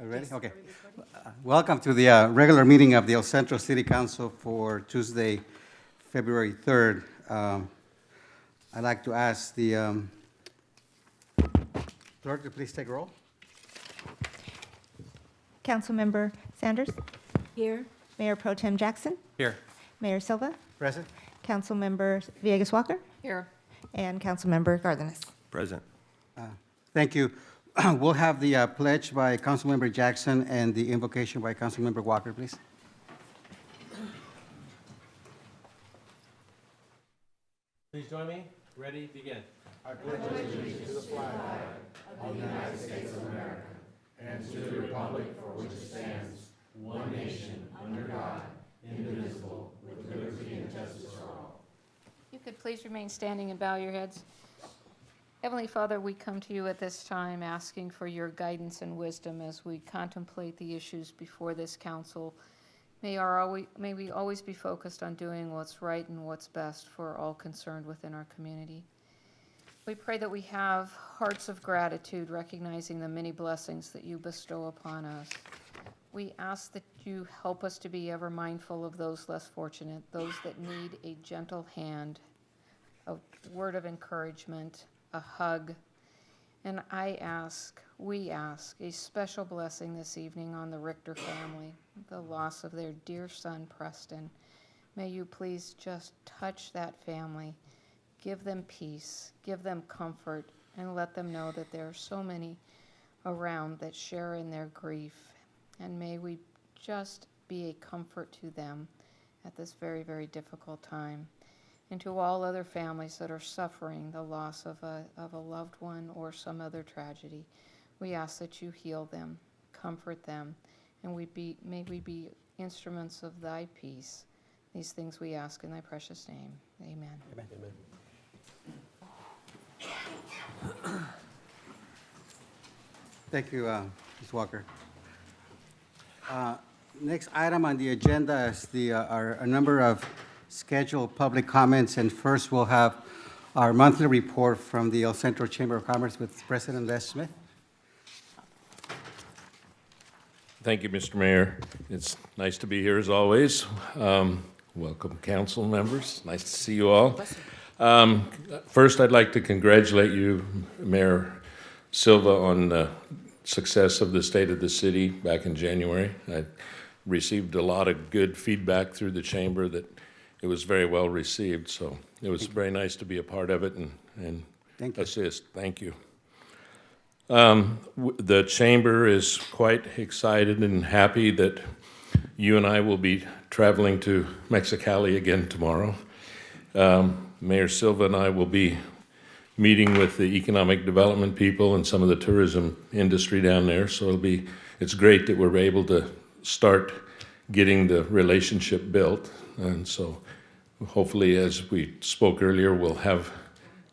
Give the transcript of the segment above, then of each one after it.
Ready? Okay. Welcome to the regular meeting of the El Centro City Council for Tuesday, February 3rd. I'd like to ask the clerk to please take roll. Councilmember Sanders. Here. Mayor Pro Tem Jackson. Here. Mayor Silva. Present. Councilmember Villegas Walker. Here. And Councilmember Cardenas. Present. Thank you. We'll have the pledge by Councilmember Jackson and the invocation by Councilmember Walker, please. Please join me. Ready, begin. You could please remain standing and bow your heads. Heavenly Father, we come to you at this time asking for your guidance and wisdom as we contemplate the issues before this council. May we always be focused on doing what's right and what's best for all concerned within our community. We pray that we have hearts of gratitude, recognizing the many blessings that you bestow upon us. We ask that you help us to be ever mindful of those less fortunate, those that need a gentle hand, a word of encouragement, a hug. And we ask a special blessing this evening on the Richter family, the loss of their dear son, Preston. May you please just touch that family, give them peace, give them comfort, and let them know that there are so many around that share in their grief. And may we just be a comfort to them at this very, very difficult time. And to all other families that are suffering the loss of a loved one or some other tragedy, we ask that you heal them, comfort them, and may we be instruments of thy peace. These things we ask in thy precious name. Amen. Amen. Thank you, Ms. Walker. Next item on the agenda is a number of scheduled public comments, and first we'll have our monthly report from the El Centro Chamber of Commerce with President Les Smith. Thank you, Mr. Mayor. It's nice to be here as always. Welcome, council members. Nice to see you all. First, I'd like to congratulate you, Mayor Silva, on the success of the State of the City back in January. I received a lot of good feedback through the chamber that it was very well received, so it was very nice to be a part of it and assist. Thank you. The chamber is quite excited and happy that you and I will be traveling to Mexicali again tomorrow. Mayor Silva and I will be meeting with the economic development people and some of the tourism industry down there, so it's great that we're able to start getting the relationship built. And so hopefully, as we spoke earlier, we'll have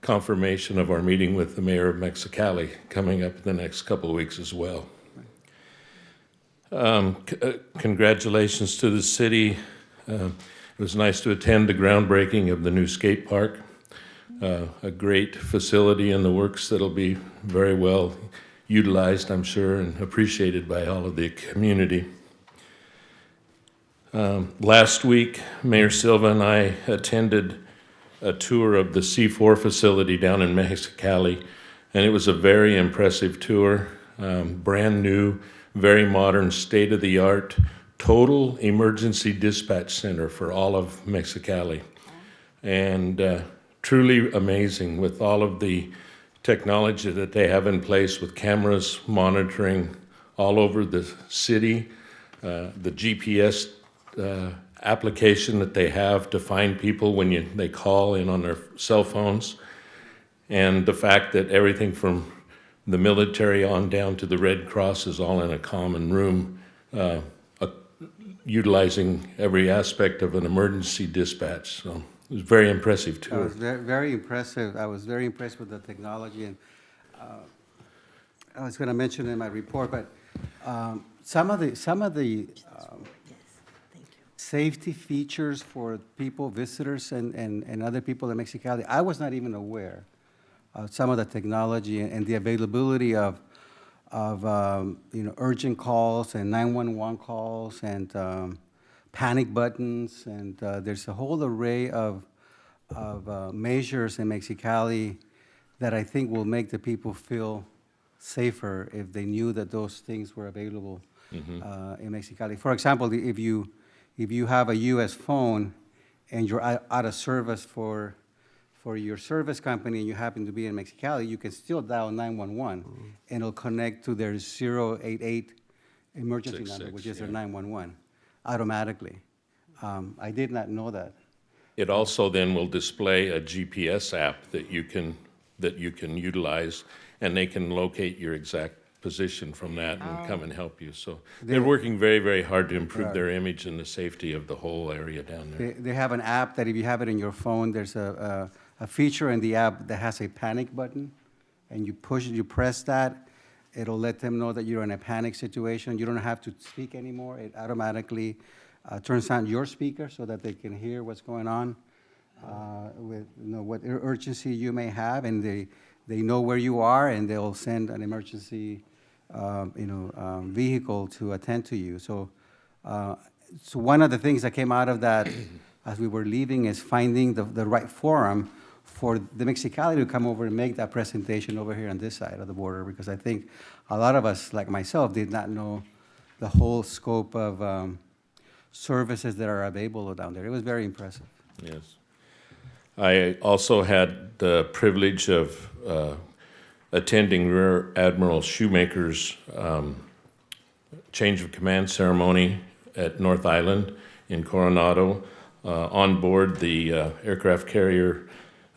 confirmation of our meeting with the mayor of Mexicali coming up in the next couple of weeks as well. Congratulations to the city. It was nice to attend the groundbreaking of the new skate park, a great facility in the works that'll be very well utilized, I'm sure, and appreciated by all of the community. Last week, Mayor Silva and I attended a tour of the C4 facility down in Mexicali, and it was a very impressive tour, brand new, very modern, state-of-the-art, total emergency dispatch center for all of Mexicali. And truly amazing with all of the technology that they have in place with cameras monitoring all over the city, the GPS application that they have to find people when they call in on their cell phones, and the fact that everything from the military on down to the Red Cross is all in a common room, utilizing every aspect of an emergency dispatch. So it was very impressive tour. It was very impressive. I was very impressed with the technology, and I was going to mention in my report, but some of the safety features for people, visitors, and other people in Mexicali, I was not even aware of some of the technology and the availability of urgent calls and 911 calls and panic buttons, and there's a whole array of measures in Mexicali that I think will make the people feel safer if they knew that those things were available in Mexicali. For example, if you have a U.S. phone and you're out of service for your service company and you happen to be in Mexicali, you can still dial 911 and it'll connect to their 088 emergency number, 66, which is their yeah. 911, automatically. I did not know that. It also then will display a GPS app that you can utilize, and they can locate your exact position from that and come and help you. So they're working very, very hard to improve their image and the safety of the whole area down there. They have an app that if you have it in your phone, there's a feature in the app that has a panic button, and you press that, it'll let them know that you're in a panic situation. You don't have to speak anymore. It automatically turns on your speaker so that they can hear what's going on with what urgency you may have, and they know where you are, and they'll send an emergency vehicle to attend to you. So one of the things that came out of that as we were leaving is finding the right forum for the Mexicali to come over and make that presentation over here on this side of the border, because I think a lot of us, like myself, did not know the whole scope of services that are available down there. It was very impressive. Yes. I also had the privilege of attending Rear Admiral Shoemaker's change of command ceremony at North Island in Coronado on board the aircraft carrier,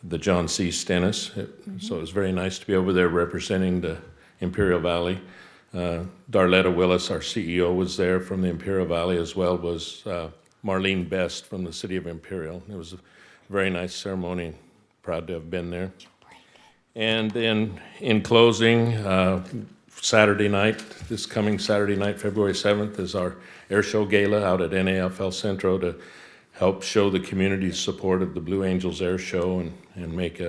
the John C. Stennis. So it was very nice to be over there representing the Imperial Valley. Darletta Willis, our CEO, was there from the Imperial Valley, as well was Marlene Best from the city of Imperial. It was a very nice ceremony. Proud to have been there. And then in closing, Saturday night, this coming Saturday night, February 7th, is our air show gala out at NAFL Centro to help show the community's support of the Blue Angels Air Show and make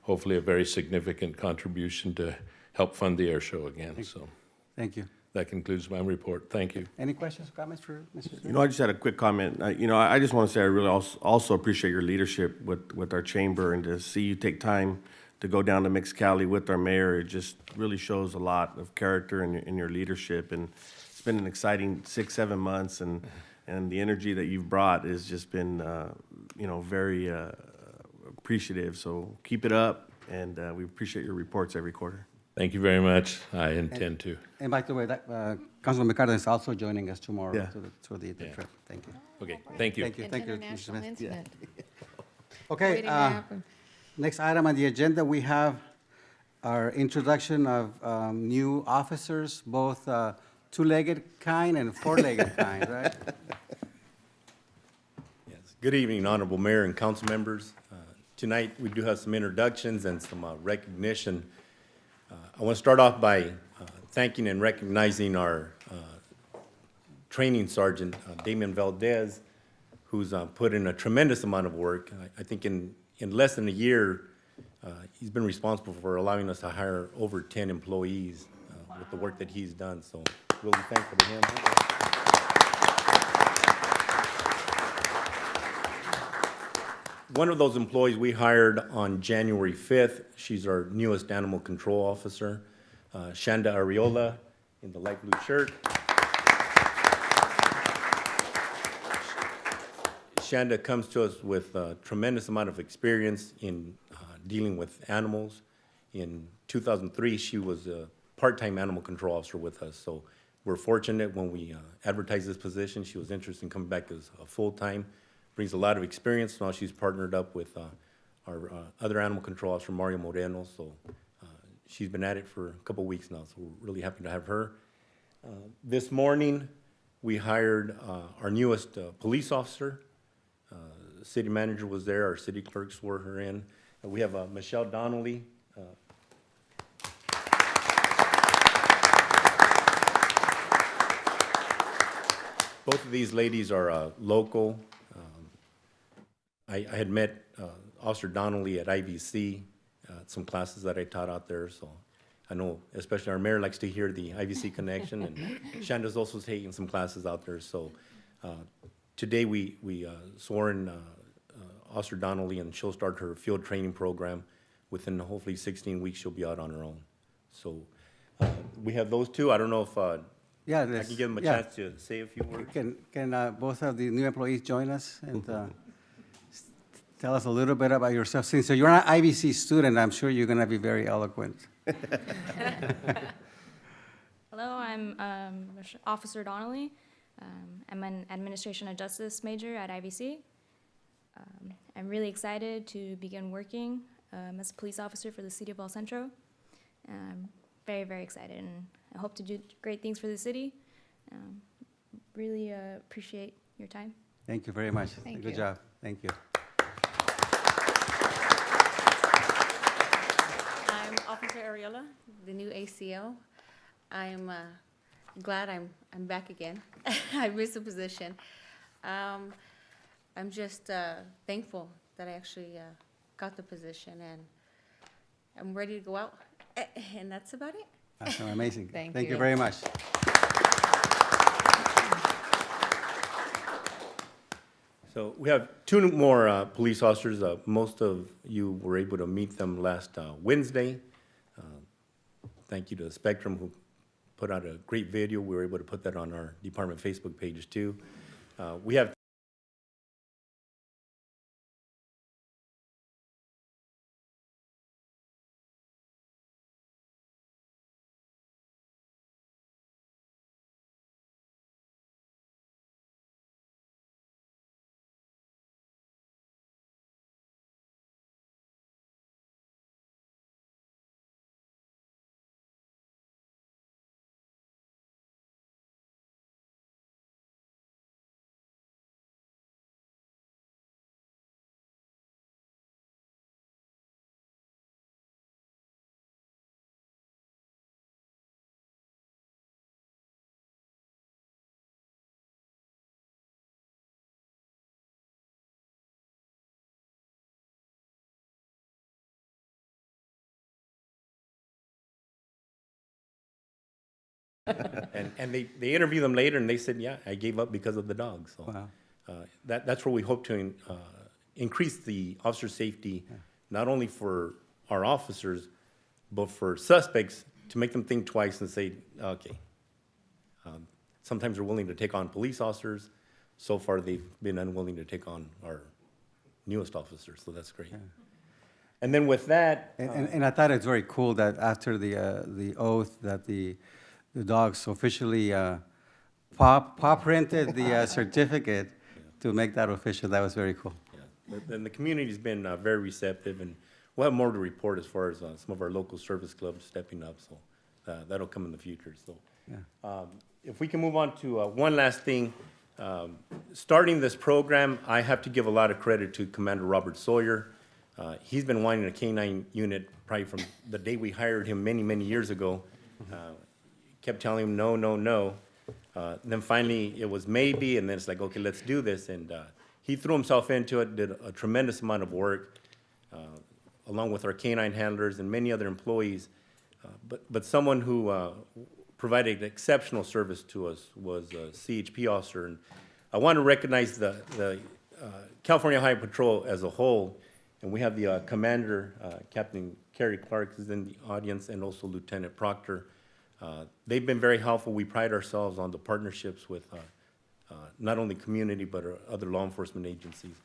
hopefully a very significant contribution to help fund the air show again. So Thank you. that concludes my report. Thank you. Any questions or comments for Mr. Smith? I just had a quick comment. I just want to say I really also appreciate your leadership with our chamber, and to see you take time to go down to Mexicali with our mayor. It just really shows a lot of character in your leadership, and it's been an exciting 6-7 months, and the energy that you've brought has just been, very appreciative. So keep it up, and we appreciate your reports every quarter. Thank you very much. I intend to. And by the way, Councilman Cardenas is also joining us tomorrow Yeah. to the trip. Thank you. Okay, thank you. Thank you. Thank you, Mr. International Smith. incident. Okay, Waiting to happen. next item on the agenda, we have our introduction of new officers, both two-legged kind and four-legged kind, right? Yes. Good evening, Honorable Mayor and council members. Tonight, we do have some introductions and some recognition. I want to start off by thanking and recognizing our training sergeant, Damian Valdez, who's put in a tremendous amount of work. I think in less than a year, he's been responsible for allowing us to hire over 10 employees with the work that he's done. So really thankful to him. One of those employees we hired on January 5th. She's our newest animal control officer, Shanda Ariola, in the light blue shirt. Shanda comes to us with a tremendous amount of experience in dealing with animals. In 2003, she was a part-time animal control officer with us. So we're fortunate when we advertised this position. She was interested in coming back as a full-time. Brings a lot of experience. Now she's partnered up with our other animal control officer, Mario Moreno. So she's been at it for a couple weeks now. So we're really happy to have her. This morning, we hired our newest police officer. The city manager was there. Our city clerk swore her in. We have Michelle Donnelly. Both of these ladies are local. I had met Officer Donnelly at IVC, some classes that I taught out there, so I know especially our mayor likes to hear the IVC connection, and Shanda's also taking some classes out there. So today we swore in Officer Donnelly, and she'll start her field training program. Within hopefully 16 weeks, she'll be out on her own. So we have those two. I don't know if Yeah, I can give them a chance to say a few words. Can both of the new employees join us and tell us a little bit about yourself? Since you're an IVC student, I'm sure you're going to be very eloquent. Hello, I'm Officer Donnelly. I'm an Administration of Justice major at IVC. I'm really excited to begin working as a police officer for the city of El Centro. I'm very, very excited, and I hope to do great things for the city. Really appreciate your time. Thank you very much. Thank Good you. job. Thank you. I'm Officer Ariola, the new ACO. I'm glad I'm back again. I missed the position. I'm just thankful that I actually got the position, and I'm ready to go out. And that's about it. Awesome, amazing. Thank Thank you you. very much. So we have two more police officers. Most of you were able to meet them last Wednesday. Thank you to Spectrum, who put out a great video. We were able to put that on our department Facebook page too. We have and they interview them later, and they said, yeah, I gave up because of the dogs. So Wow. that's where we hope to increase the officer safety, not only for our officers, but for suspects, to make them think twice and say, okay. Sometimes they're willing to take on police officers. So far, they've been unwilling to take on our newest officers, so that's great. And then with that, And I thought it's very cool that after the oath that the dogs officially paw printed the certificate to make that official. That was very cool. yeah, then the community's been very receptive, and we'll have more to report as far as some of our local service clubs stepping up, so that'll come in the future. So if we can move on to one last thing. Starting this program, I have to give a lot of credit to Commander Robert Sawyer. He's been wanting a K-9 unit probably from the day we hired him many, many years ago. Kept telling him no, no, no. Then finally it was maybe, and then it's like, okay, let's do this. And he threw himself into it, did a tremendous amount of work, along with our K-9 handlers and many other employees. But someone who provided exceptional service to us was a CHP officer. And I want to recognize the California Highway Patrol as a whole. And we have the commander, Captain Kerry Clark, is in the audience, and also Lieutenant Proctor. They've been very helpful. We pride ourselves on the partnerships with not only community, but other law enforcement agencies.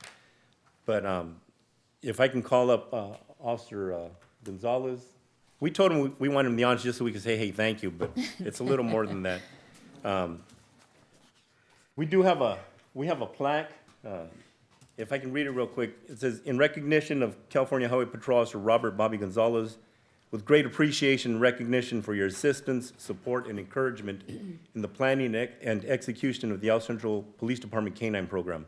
But if I can call up Officer Gonzalez. We told him we wanted him in the audience just so we could say, hey, thank you, but it's a little more than that. We have a plaque. If I can read it real quick, it says, in recognition of California Highway Patrol Officer Robert Bobby Gonzalez, with great appreciation and recognition for your assistance, support, and encouragement in the planning and execution of the El Centro Police Department K-9 program.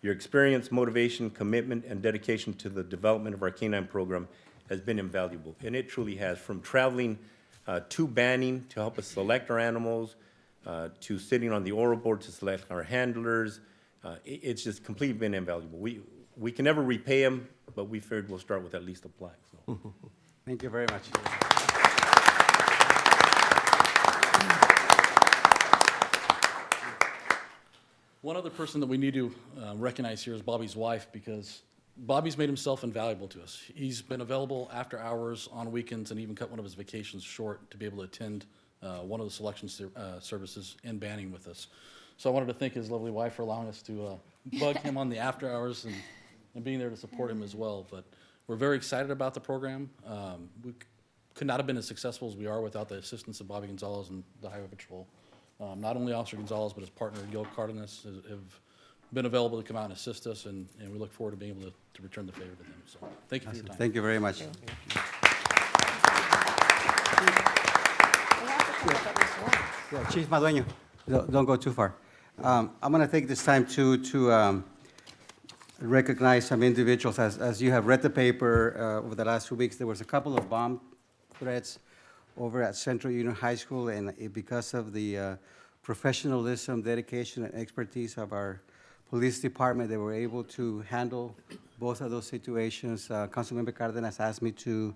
Your experience, motivation, commitment, and dedication to the development of our K-9 program has been invaluable, and it truly has. From traveling to Banning to help us select our animals, to sitting on the oral board to select our handlers, it's just completely been invaluable. We can never repay him, but we figured we'll start with at least a plaque. So. Thank you very much. One other person that we need to recognize here is Bobby's wife, because Bobby's made himself invaluable to us. He's been available after hours, on weekends, and even cut one of his vacations short to be able to attend one of the selection services in Banning with us. So I wanted to thank his lovely wife for allowing us to bug him on the after hours and being there to support him as well. But we're very excited about the program. We could not have been as successful as we are without the assistance of Bobby Gonzalez and the Highway Patrol. Not only Officer Gonzalez, but his partner, Gil Cardenas, have been available to come out and assist us, and we look forward to being able to return the favor to them. So thank you for your time. Thank you very much. Yeah, Chief Madueño, don't go too far. I'm going to take this time to recognize some individuals. As you have read the paper over the last 2 weeks, there was a couple of bomb threats over at Centro Union High School, and because of the professionalism, dedication, and expertise of our police department, they were able to handle both of those situations. Councilmember Cardenas asked me to,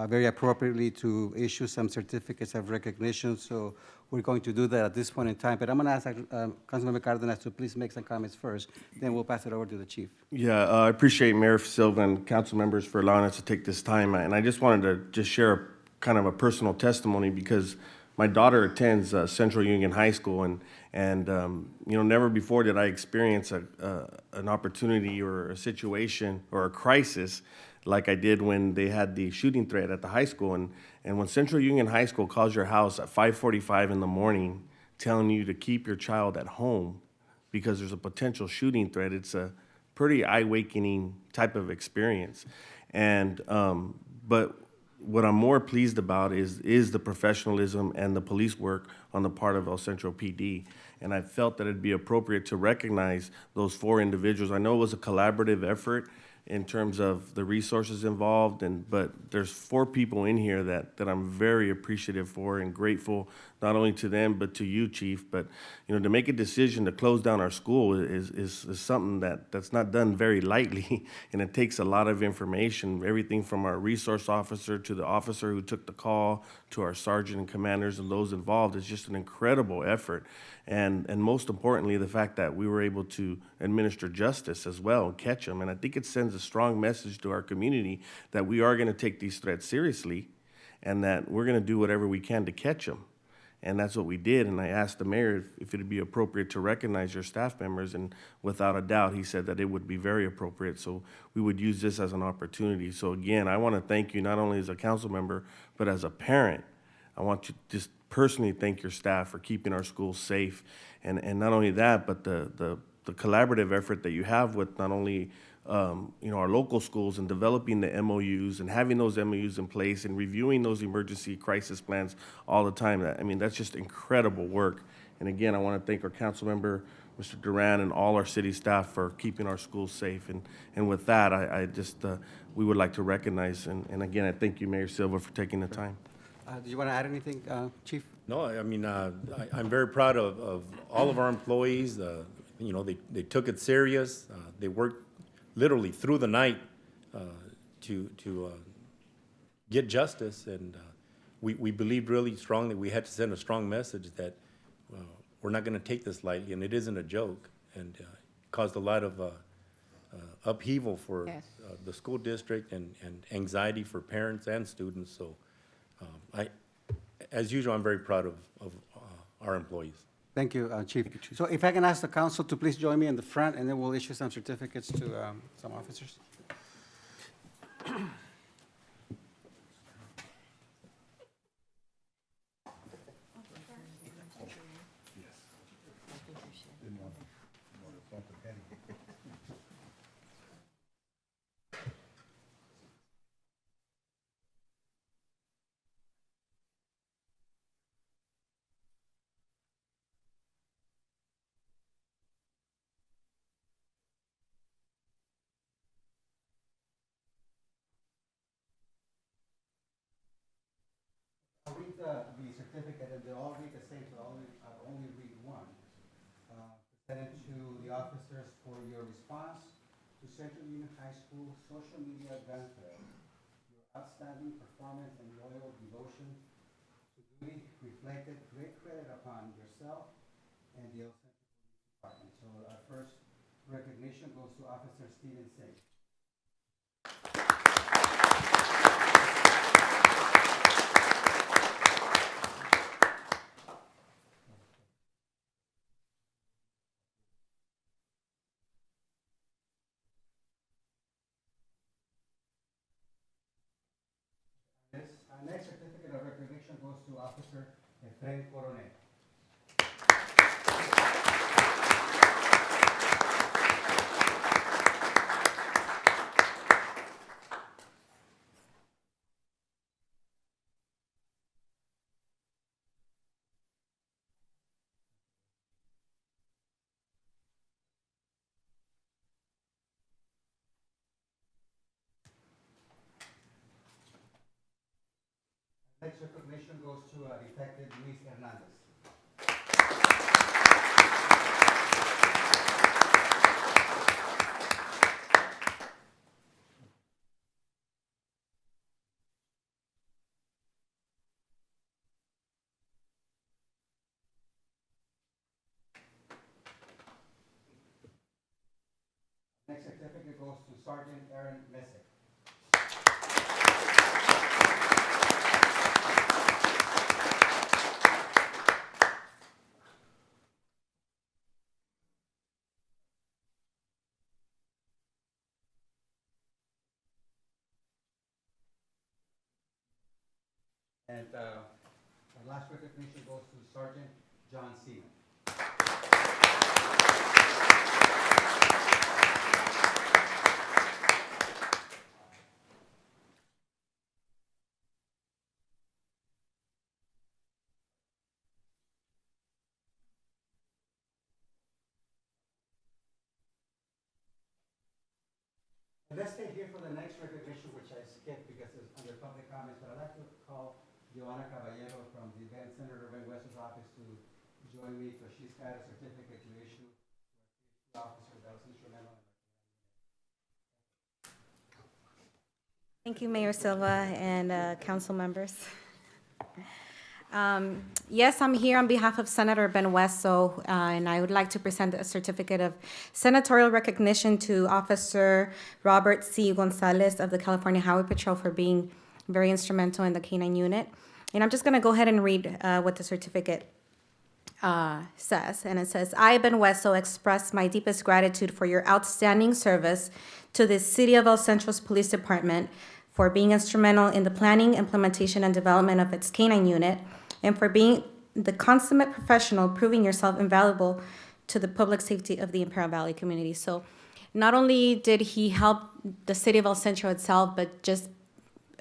very appropriately, to issue some certificates of recognition, so we're going to do that at this point in time. But I'm going to ask Councilmember Cardenas to please make some comments first, then we'll pass it over to the chief. Yeah, I appreciate Mayor Silva and council members for allowing us to take this time. And I just wanted to just share kind of a personal testimony, because my daughter attends Central Union High School, and you know, never before did I experience an opportunity or a situation or a crisis like I did when they had the shooting threat at the high school. And when Central Union High School calls your house at 5:45 in the morning telling you to keep your child at home because there's a potential shooting threat, it's a pretty eye-awakening type of experience. And but what I'm more pleased about is the professionalism and the police work on the part of El Centro PD. And I felt that it'd be appropriate to recognize those 4 individuals. I know it was a collaborative effort in terms of the resources involved, but there's 4 people in here that I'm very appreciative for and grateful, not only to them, but to you, Chief. But, you know, to make a decision to close down our school is something that's not done very lightly, and it takes a lot of information, everything from our resource officer to the officer who took the call to our sergeant and commanders and those involved. It's just an incredible effort. And most importantly, the fact that we were able to administer justice as well and catch them. And I think it sends a strong message to our community that we are going to take these threats seriously and that we're going to do whatever we can to catch them. And that's what we did. And I asked the mayor if it would be appropriate to recognize your staff members. And without a doubt, he said that it would be very appropriate. So we would use this as an opportunity. So again, I want to thank you not only as a council member, but as a parent. I want you to just personally thank your staff for keeping our schools safe. And not only that, but the collaborative effort that you have with not only you know, our local schools and developing the MOUs and having those MOUs in place and reviewing those emergency crisis plans all the time. I mean, that's just incredible work. And again, I want to thank our council member, Mr. Duran, and all our city staff for keeping our schools safe. And with that, I just, we would like to recognize, and again, I thank you, Mayor Silva, for taking the time. Do you want to add anything, Chief? No, I mean, I'm very proud of all of our employees. You know, they took it serious. They worked literally through the night to get justice, and we believed really strongly we had to send a strong message that we're not going to take this lightly, and it isn't a joke, and caused a lot of upheaval for Yes. the school district and anxiety for parents and students. So as usual, I'm very proud of our employees. Thank you, Chief. So if I can ask the council to please join me in the front, and then we'll issue some certificates to some officers. I'll read the certificate, and they all read the same, so I'll only read one. Presented to the officers for your response to Central Union High School social media gun threat. Your outstanding performance and loyal devotion to duty reflected great credit upon yourself and the El Centro Police Department. So first recognition goes to Officer Steven Singh. Our next certificate of recognition goes to Officer Efrain Coronel. Next recognition goes to Detective Luis Hernandez. Next certificate goes to Sergeant Aaron Messick. And our last recognition goes to Sergeant John Seaman. And let's stay here for the next recognition, which I skipped because it's under public comments, but I'd like to call Joanna Caballero from the then Senator Ben West's office to join me because she's got a certificate to issue to our officer that was instrumental. Thank you, Mayor Silva and council members. Yes, I'm here on behalf of Senator Ben Wesso, and I would like to present a certificate of senatorial recognition to Officer Robert C. Gonzalez of the California Highway Patrol for being very instrumental in the K-9 unit. And I'm just going to go ahead and read what the certificate says. And it says, I, Ben Wesso, express my deepest gratitude for your outstanding service to the City of El Centro's Police Department for being instrumental in the planning, implementation, and development of its K-9 unit, and for being the consummate professional, proving yourself invaluable to the public safety of the Imperial Valley community. So not only did he help the City of El Centro itself, but just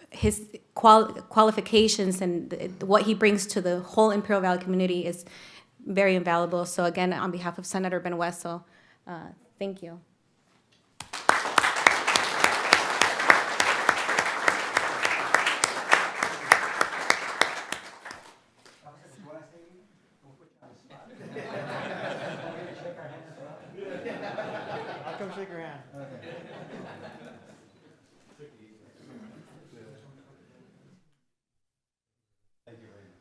his qualifications and what he brings to the whole Imperial Valley community is very invaluable. So again, on behalf of Senator Ben Wesso, thank you. I'll come shake your hand. Thank you very much.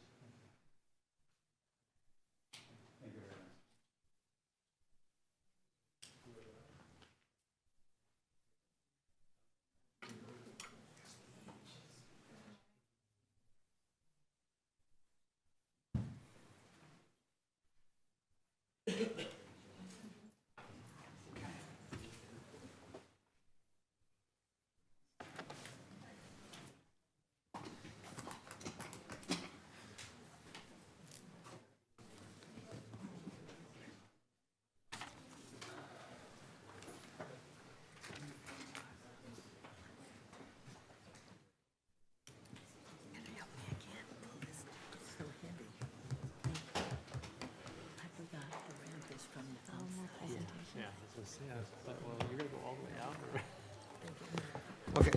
Thank you very much. Well, you're gonna go all the way out, or? Okay.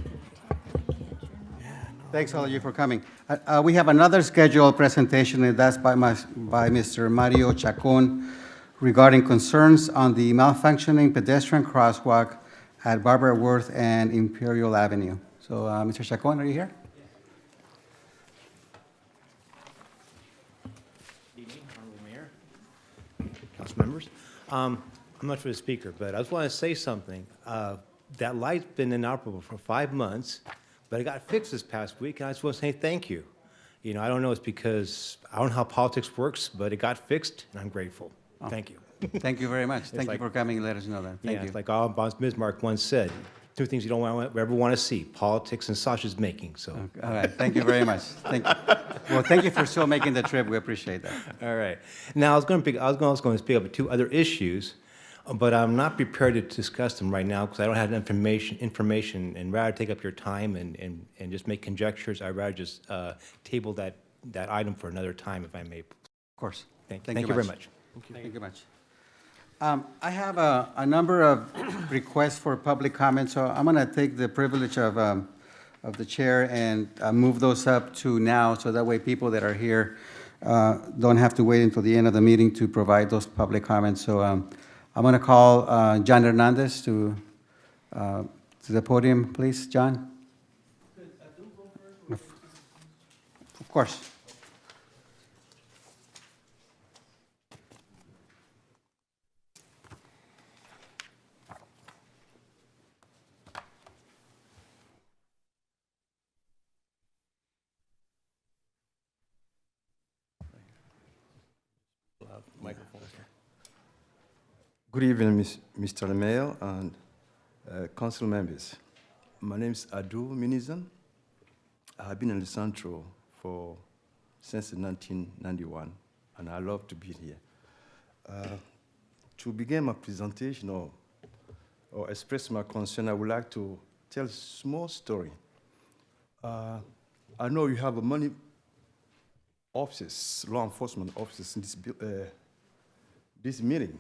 Thanks all of you for coming. We have another scheduled presentation, and that's by Mr. Mario Chacon regarding concerns on the malfunctioning pedestrian crosswalk at Barbara Worth and Imperial Avenue. So, Mr. Chacon, are you here? Good evening, Honorable Mayor, council members. I'm not for the speaker, but I just want to say something. That light's been inoperable for 5 months, but it got fixed this past week, and I just want to say thank you. You know, I don't know, it's because, I don't know how politics works, but it got fixed, and I'm grateful. Thank you. Thank you very much. Thank you like- for coming and let us know that. Thank Yeah, you. it's like Boss Bismarck once said, two things you don't ever want to see, politics and sausage making, so. All right, thank you very much. Thank you. Well, thank you for still making the trip. We appreciate that. All right. Now, I was going to speak up 2 other issues, but I'm not prepared to discuss them right now because I don't have information, and rather take up your time and just make conjectures. I'd rather just table that item for another time, if I may. Of course. Thank you very much. Thank you very much. I have a number of requests for public comment, so I'm going to take the privilege of the chair and move those up to now, so that way people that are here don't have to wait until the end of the meeting to provide those public comments. So I'm going to call John Hernandez to the podium, please. John? Of course. Microphone. Good evening, Mr. Mayor and council members. My name is Adu Minizan. I have been in the Centro since 1991, and I love to be here. To begin my presentation or express my concern, I would like to tell a small story. I know you have many offices, law enforcement offices in this meeting.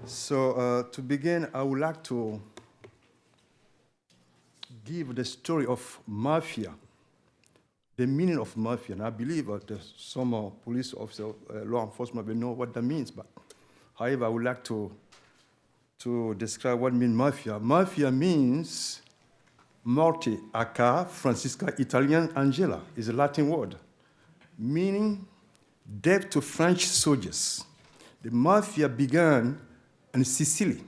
So to begin, I would like to give the story of mafia, the meaning of mafia. And I believe that some police officers, law enforcement will know what that means. But however, I would like to describe what means mafia. Mafia means morte, aka Francisca Italian Angela, is a Latin word, meaning death to French soldiers. The mafia began in Sicily,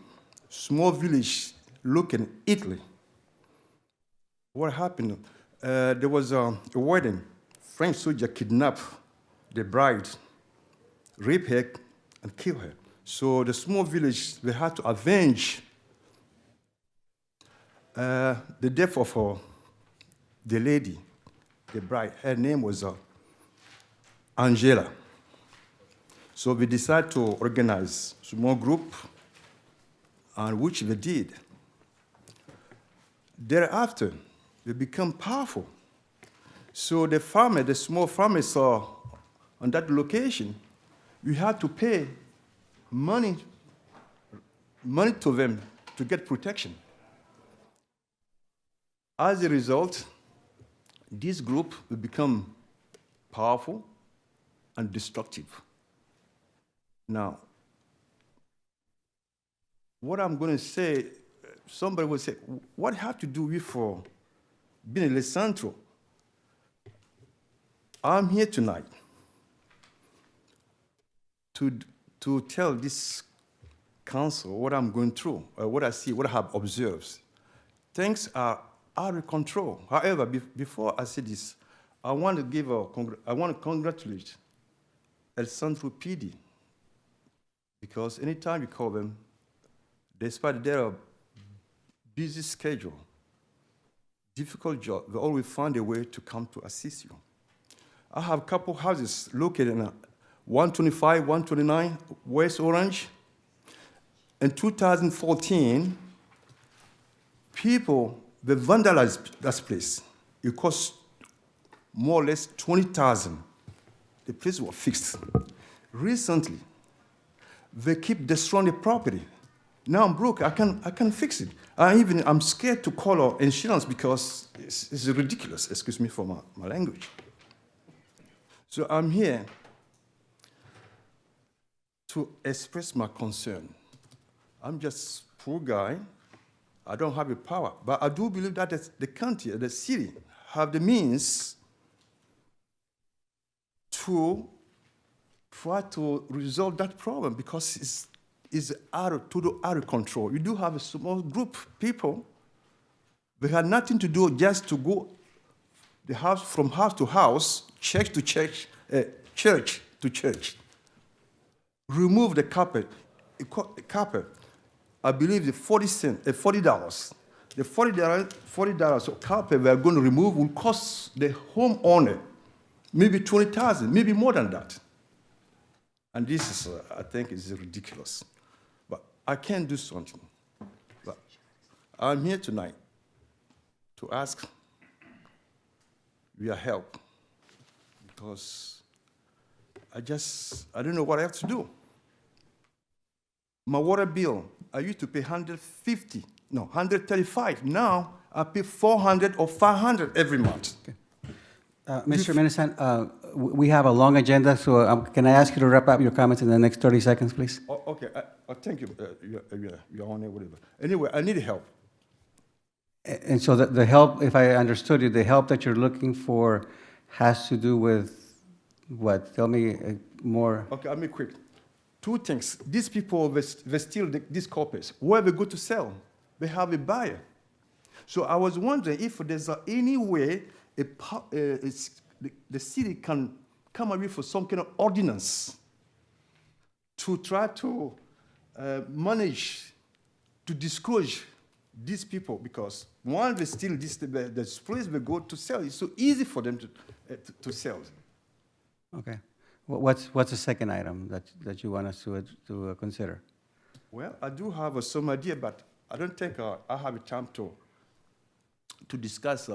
small village located in Italy. What happened? There was a wedding. French soldier kidnapped the bride, rape her, and kill her. So the small village, they had to avenge the death of the lady, the bride. Her name was Angela. So we decided to organize a small group, and which we did. Thereafter, we become powerful. So the farmer, the small farmers saw on that location, we had to pay money to them to get protection. As a result, this group will become powerful and destructive. Now, what I'm going to say, somebody will say, what have to do with being in Centro? I'm here tonight to tell this council what I'm going through, what I see, what I have observed. Things are out of control. However, before I say this, I want to congratulate El Centro PD, because anytime you call them, despite their busy schedule, difficult job, they always find a way to come to assist you. I have a couple houses located in 125, 129 West Orange. In 2014, people, they vandalized that place. It cost more or less 20,000. The place was fixed. Recently, they keep destroying the property. Now I'm broke, I can fix it. I'm scared to call insurance because it's ridiculous, excuse me for my language. So I'm here to express my concern. I'm just a poor guy, I don't have the power, but I do believe that the county, the city, have the means to try to resolve that problem because is total out of control. You do have a small group of people. They had nothing to do just to go from house to house, church to church, church to church. Remove the carpet. I believe the $40. The $40 of carpet we are going to remove will cost the homeowner maybe $20,000, maybe more than that. And this is, I think, is ridiculous. But I can do something. But I'm here tonight to ask your help because I don't know what I have to do. My water bill, I used to pay $135. Now I pay $400 or $500 every month. Okay. Mr. Menesan, we have a long agenda, so can I ask you to wrap up your comments in the next 30 seconds, please? Okay, thank you, Your Honor, whatever. Anyway, I need help. And so the help, if I understood you, the help that you're looking for has to do with what? Tell me more. Okay, I'll make quick. Two things. These people, they steal these copies. Where they go to sell, they have a buyer. So I was wondering if there's any way the city can come up with some kind of ordinance to try to manage, to discourage these people, because once they steal this place they go to sell, it's so easy for them to sell. Okay. What's the second item that you want us to consider? Well, I do have some idea, but I don't think I have a time to discuss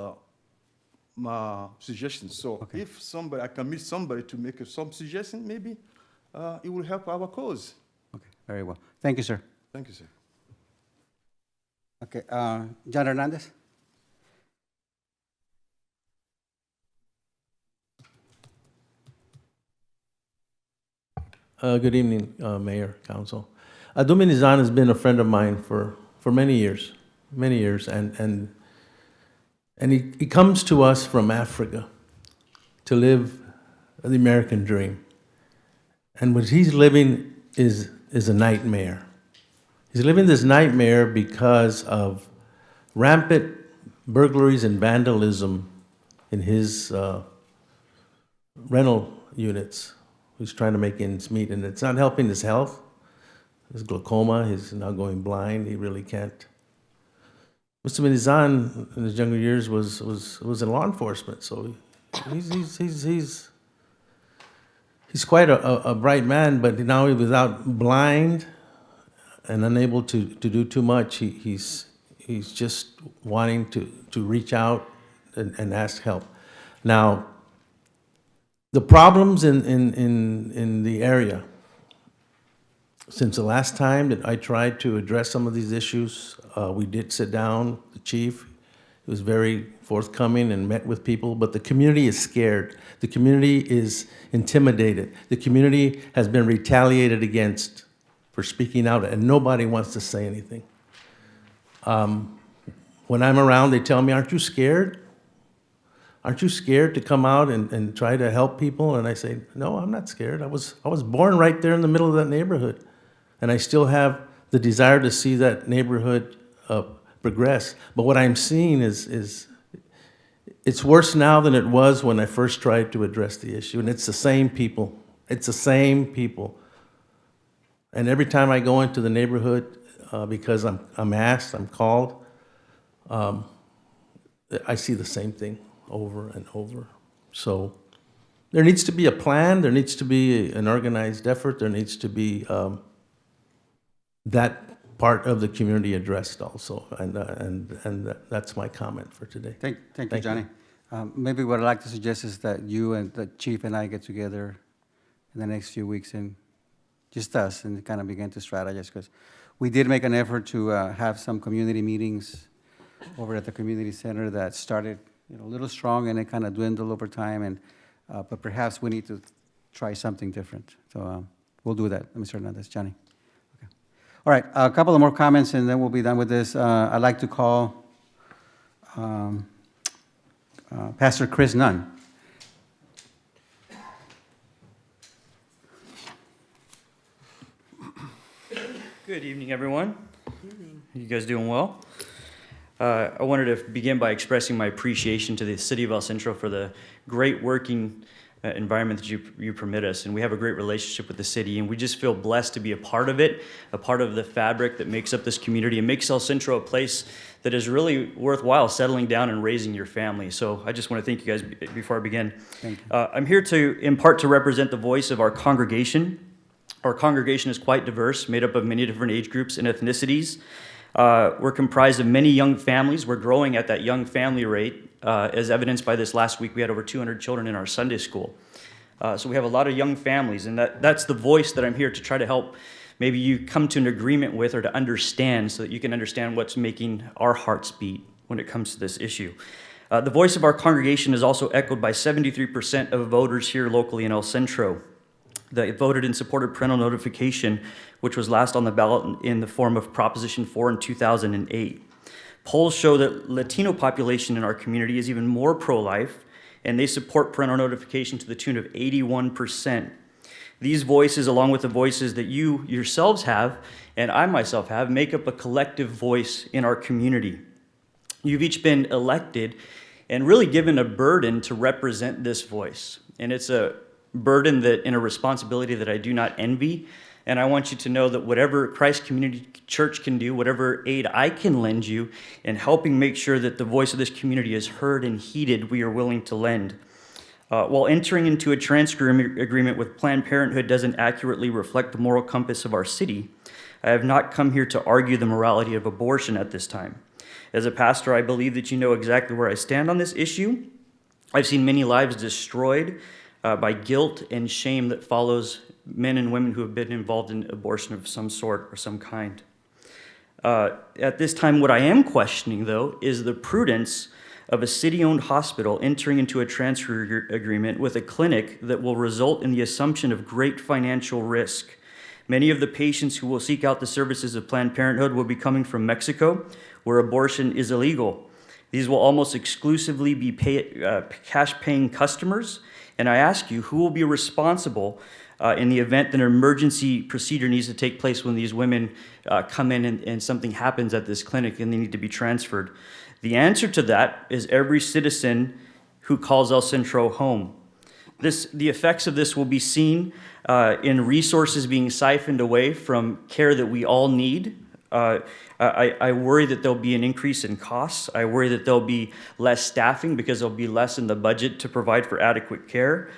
my suggestions. So Okay. if I can meet somebody to make some suggestion, maybe it will help our cause. Okay, very well. Thank you, sir. Thank you, sir. Okay, John Hernandez? Good evening, Mayor, Council. Dominizan has been a friend of mine for many years, and he comes to us from Africa to live the American dream. And what he's living is a nightmare. He's living this nightmare because of rampant burglaries and vandalism in his rental units. He's trying to make ends meet, and it's not helping his health. His glaucoma, he's now going blind. He really can't. Mr. Minizan, in his younger years, was in law enforcement, so he's quite a bright man. But now he was out blind and unable to do too much. He's just wanting to reach out and ask help. Now, the problems in the area, since the last time that I tried to address some of these issues, we did sit down, the chief was very forthcoming and met with people, but the community is scared. The community is intimidated. The community has been retaliated against for speaking out, and nobody wants to say anything. When I'm around, they tell me, aren't you scared? Aren't you scared to come out and try to help people? And I say, no, I'm not scared. I was born right there in the middle of that neighborhood. And I still have the desire to see that neighborhood progress. But what I'm seeing is it's worse now than it was when I first tried to address the issue. And it's the same people. It's the same people. And every time I go into the neighborhood, because I'm asked, I'm called, I see the same thing over and over. So there needs to be a plan, there needs to be an organized effort, there needs to be that part of the community addressed also, and that's my comment for today. Thank you, Johnny. Maybe what I'd like to suggest is that you and the chief and I get together in the next few weeks and just us and kind of begin to strategize, because we did make an effort to have some community meetings over at the community center that started a little strong and it kind of dwindled over time, and but perhaps we need to try something different. So we'll do that, Mr. Hernandez. Johnny. Okay. All right, a couple of more comments and then we'll be done with this. I'd like to call Pastor Chris Nunn. Good evening, everyone. You guys doing well? I wanted to begin by expressing my appreciation to the City of El Centro for the great working environment that you permit us. And we have a great relationship with the city, and we just feel blessed to be a part of it, a part of the fabric that makes up this community and makes El Centro a place that is really worthwhile settling down and raising your family. So I just want to thank you guys before I begin. Thank you. I'm here in part to represent the voice of our congregation. Our congregation is quite diverse, made up of many different age groups and ethnicities. We're comprised of many young families. We're growing at that young family rate, as evidenced by this last week. We had over 200 children in our Sunday school. So we have a lot of young families, and that's the voice that I'm here to try to help maybe you come to an agreement with or to understand, so that you can understand what's making our hearts beat when it comes to this issue. The voice of our congregation is also echoed by 73% of voters here locally in El Centro. They voted in support of parental notification, which was last on the ballot in the form of Proposition 4 in 2008. Polls show that Latino population in our community is even more pro-life, and they support parental notification to the tune of 81%. These voices, along with the voices that you yourselves have, and I myself have, make up a collective voice in our community. You've each been elected and really given a burden to represent this voice. And it's a burden and a responsibility that I do not envy. And I want you to know that whatever Christ Community Church can do, whatever aid I can lend you in helping make sure that the voice of this community is heard and heeded, we are willing to lend. While entering into a transfer agreement with Planned Parenthood doesn't accurately reflect the moral compass of our city, I have not come here to argue the morality of abortion at this time. As a pastor, I believe that you know exactly where I stand on this issue. I've seen many lives destroyed by guilt and shame that follows men and women who have been involved in abortion of some sort or some kind. At this time, what I am questioning, though, is the prudence of a city-owned hospital entering into a transfer agreement with a clinic that will result in the assumption of great financial risk. Many of the patients who will seek out the services of Planned Parenthood will be coming from Mexico, where abortion is illegal. These will almost exclusively be cash-paying customers, and I ask you, who will be responsible in the event that an emergency procedure needs to take place when these women come in and something happens at this clinic and they need to be transferred? The answer to that is every citizen who calls El Centro home. The effects of this will be seen in resources being siphoned away from care that we all need. I worry that there'll be an increase in costs. I worry that there'll be less staffing because there'll be less in the budget to provide for adequate care.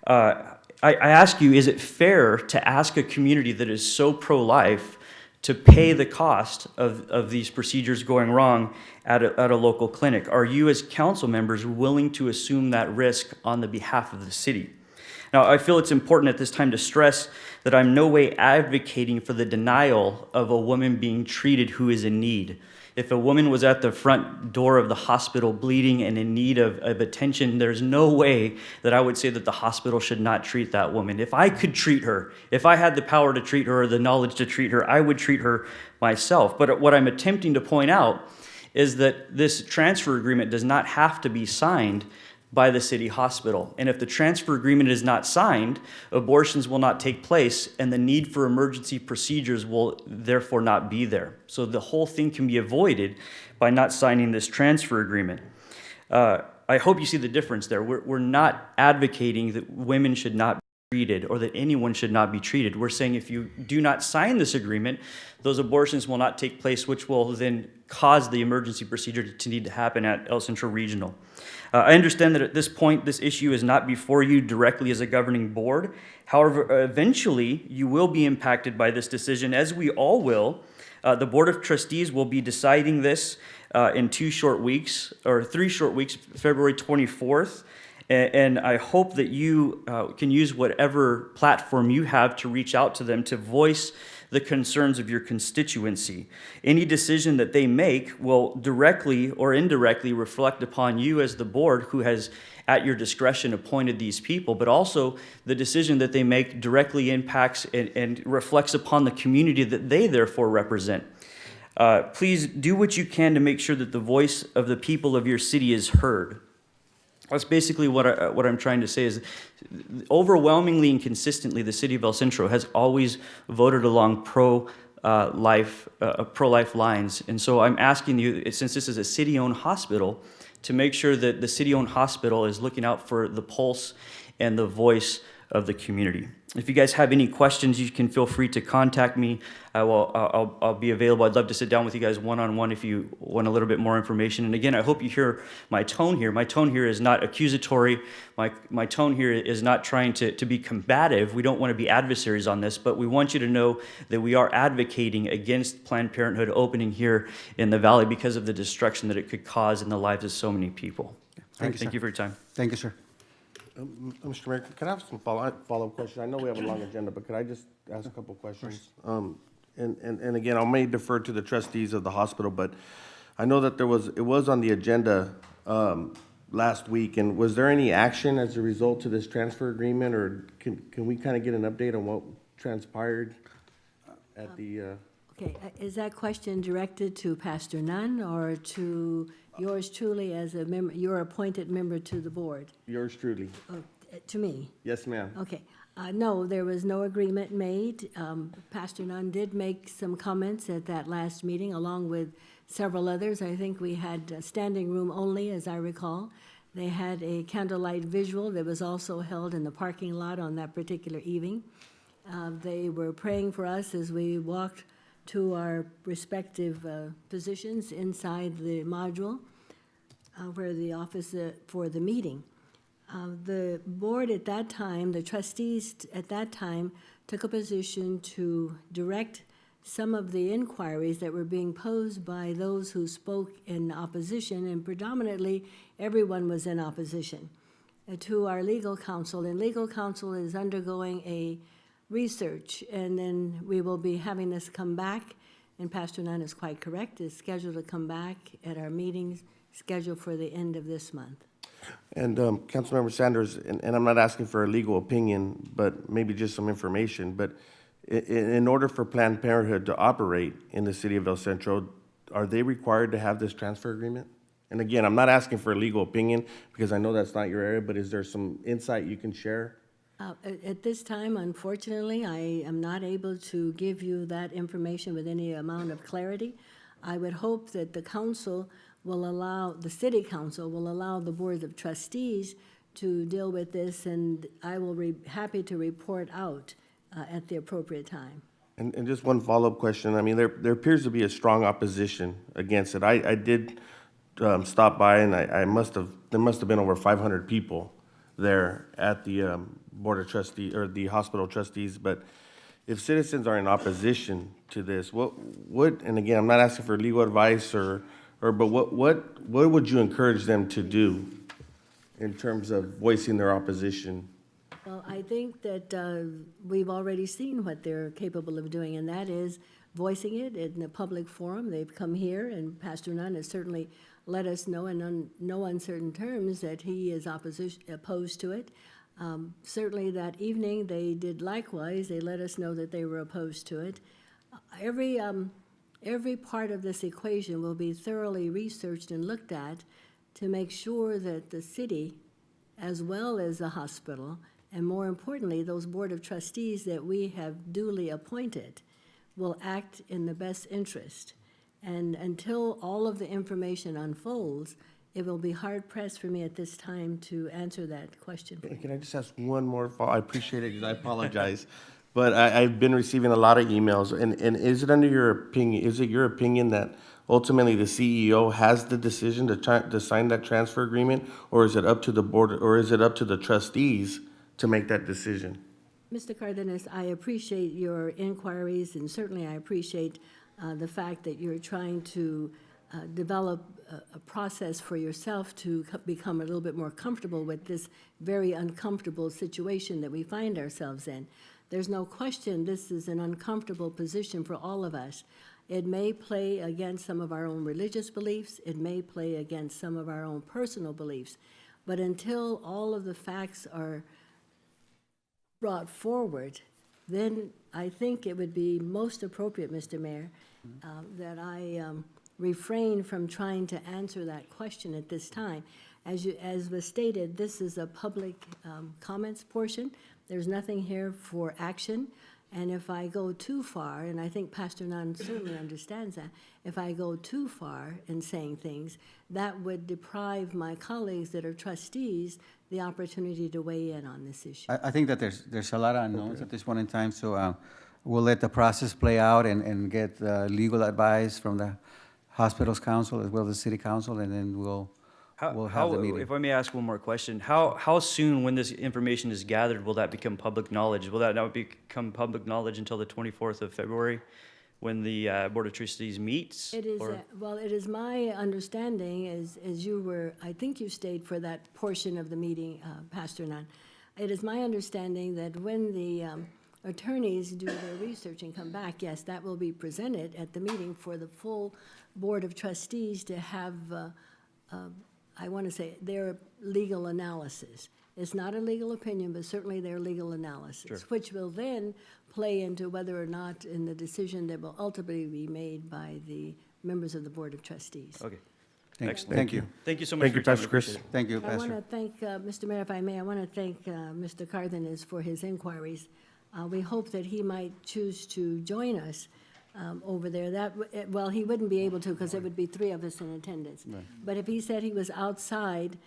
I ask you, is it fair to ask a community that is so pro-life to pay the cost of these procedures going wrong at a local clinic? Are you as council members willing to assume that risk on the behalf of the city? Now, I feel it's important at this time to stress that I'm no way advocating for the denial of a woman being treated who is in need. If a woman was at the front door of the hospital bleeding and in need of attention, there's no way that I would say that the hospital should not treat that woman. If I could treat her, if I had the power to treat her or the knowledge to treat her, I would treat her myself. But what I'm attempting to point out is that this transfer agreement does not have to be signed by the city hospital. And if the transfer agreement is not signed, abortions will not take place, and the need for emergency procedures will therefore not be there. So the whole thing can be avoided by not signing this transfer agreement. I hope you see the difference there. We're not advocating that women should not be treated or that anyone should not be treated. We're saying if you do not sign this agreement, those abortions will not take place, which will then cause the emergency procedure to need to happen at El Centro Regional. I understand that at this point, this issue is not before you directly as a governing board. However, eventually, you will be impacted by this decision, as we all will. The Board of Trustees will be deciding this in 3 short weeks, February 24th. And I hope that you can use whatever platform you have to reach out to them to voice the concerns of your constituency. Any decision that they make will directly or indirectly reflect upon you as the board who has at your discretion appointed these people, but also the decision that they make directly impacts and reflects upon the community that they therefore represent. Please do what you can to make sure that the voice of the people of your city is heard. That's basically what I'm trying to say is overwhelmingly and consistently, the city of El Centro has always voted along pro-life lines. And so I'm asking you, since this is a city-owned hospital, to make sure that the city-owned hospital is looking out for the pulse and the voice of the community. If you guys have any questions, you can feel free to contact me. I'll be available. I'd love to sit down with you guys one-on-one if you want a little bit more information. And again, I hope you hear my tone here. My tone here is not accusatory. My tone here is not trying to be combative. We don't want to be adversaries on this, but we want you to know that we are advocating against Planned Parenthood opening here in the Valley because of the destruction that it could cause in the lives of so many people. Thank you, Thank sir. you for your time. Thank you, sir. Mr. Mayor, can I have some follow-up questions? I know we have a long agenda, but could I just ask a couple questions? And again, I may defer to the trustees of the hospital, but I know that it was on the agenda last week, and was there any action as a result to this transfer agreement, or can we kind of get an update on what transpired at the? Okay, is that question directed to Pastor Nunn or to yours truly as a member, your appointed member to the board? Yours truly. Oh, to me? Yes, ma'am. Okay. No, there was no agreement made. Pastor Nunn did make some comments at that last meeting, along with several others. I think we had standing room only, as I recall. They had a candlelight visual that was also held in the parking lot on that particular evening. They were praying for us as we walked to our respective positions inside the module where the office for the meeting. The board at that time, the trustees at that time, took a position to direct some of the inquiries that were being posed by those who spoke in opposition, and predominantly everyone was in opposition, to our legal counsel. And legal counsel is undergoing a research, and then we will be having this come back, and Pastor Nunn is quite correct, is scheduled to come back at our meetings scheduled for the end of this month. And Councilmember Sanders, and I'm not asking for a legal opinion, but maybe just some information, but in order for Planned Parenthood to operate in the city of El Centro, are they required to have this transfer agreement? And again, I'm not asking for a legal opinion because I know that's not your area, but is there some insight you can share? At this time, unfortunately, I am not able to give you that information with any amount of clarity. I would hope that the council will allow, the city council will allow the board of trustees to deal with this, and I will be happy to report out at the appropriate time. And just one follow-up question. I mean, there appears to be a strong opposition against it. I did stop by, and there must have been over 500 people there at the board of trustees or the hospital trustees. But if citizens are in opposition to this, what and again, I'm not asking for legal advice but what would you encourage them to do in terms of voicing their opposition? Well, I think that we've already seen what they're capable of doing, and that is voicing it in a public forum. They've come here, and Pastor Nunn has certainly let us know in no uncertain terms that he is opposed to it. Certainly that evening, they did likewise. They let us know that they were opposed to it. Every part of this equation will be thoroughly researched and looked at to make sure that the city, as well as the hospital, and more importantly, those board of trustees that we have duly appointed, will act in the best interest. And until all of the information unfolds, it will be hard-pressed for me at this time to answer that question. Can I just ask one more? I appreciate it, because I apologize. But I've been receiving a lot of emails, and is it under your opinion, is it your opinion that ultimately the CEO has the decision to sign that transfer agreement, or is it up to the board, or is it up to the trustees to make that decision? Mr. Cardenas, I appreciate your inquiries, and certainly I appreciate the fact that you're trying to develop a process for yourself to become a little bit more comfortable with this very uncomfortable situation that we find ourselves in. There's no question this is an uncomfortable position for all of us. It may play against some of our own religious beliefs. It may play against some of our own personal beliefs. But until all of the facts are brought forward, then I think it would be most appropriate, Mr. Mayor, that I refrain from trying to answer that question at this time. As was stated, this is a public comments portion. There's nothing here for action. And if I go too far, and I think Pastor Nunn certainly understands that, if I go too far in saying things, that would deprive my colleagues that are trustees the opportunity to weigh in on this issue. I think that there's a lot of unknowns at this point in time, so we'll let the process play out and get legal advice from the hospital's council as well as the city council, and then we'll have the meeting. If I may ask one more question, how soon, when this information is gathered, will that become public knowledge? Will that not become public knowledge until the 24th of February, when the Board of Trustees meets? It is, or- well, it is my understanding, as you were, I think you stayed for that portion of the meeting, Pastor Nunn. It is my understanding that when the attorneys do their research and come back, yes, that will be presented at the meeting for the full Board of Trustees to have, I want to say, their legal analysis. It's not a legal opinion, but certainly their legal analysis, which will then play into whether or not in the decision that will ultimately be made by the members of the Board of Trustees. Okay. Excellent. Thank you. Thank you so much for your time. I appreciate it. Thank you, I want Pastor. to thank, Mr. Mayor, if I may, I want to thank Mr. Cardenas for his inquiries. We hope that he might choose to join us over there. Well, he wouldn't be able to because there would be 3 of us in attendance. But if he said he was outside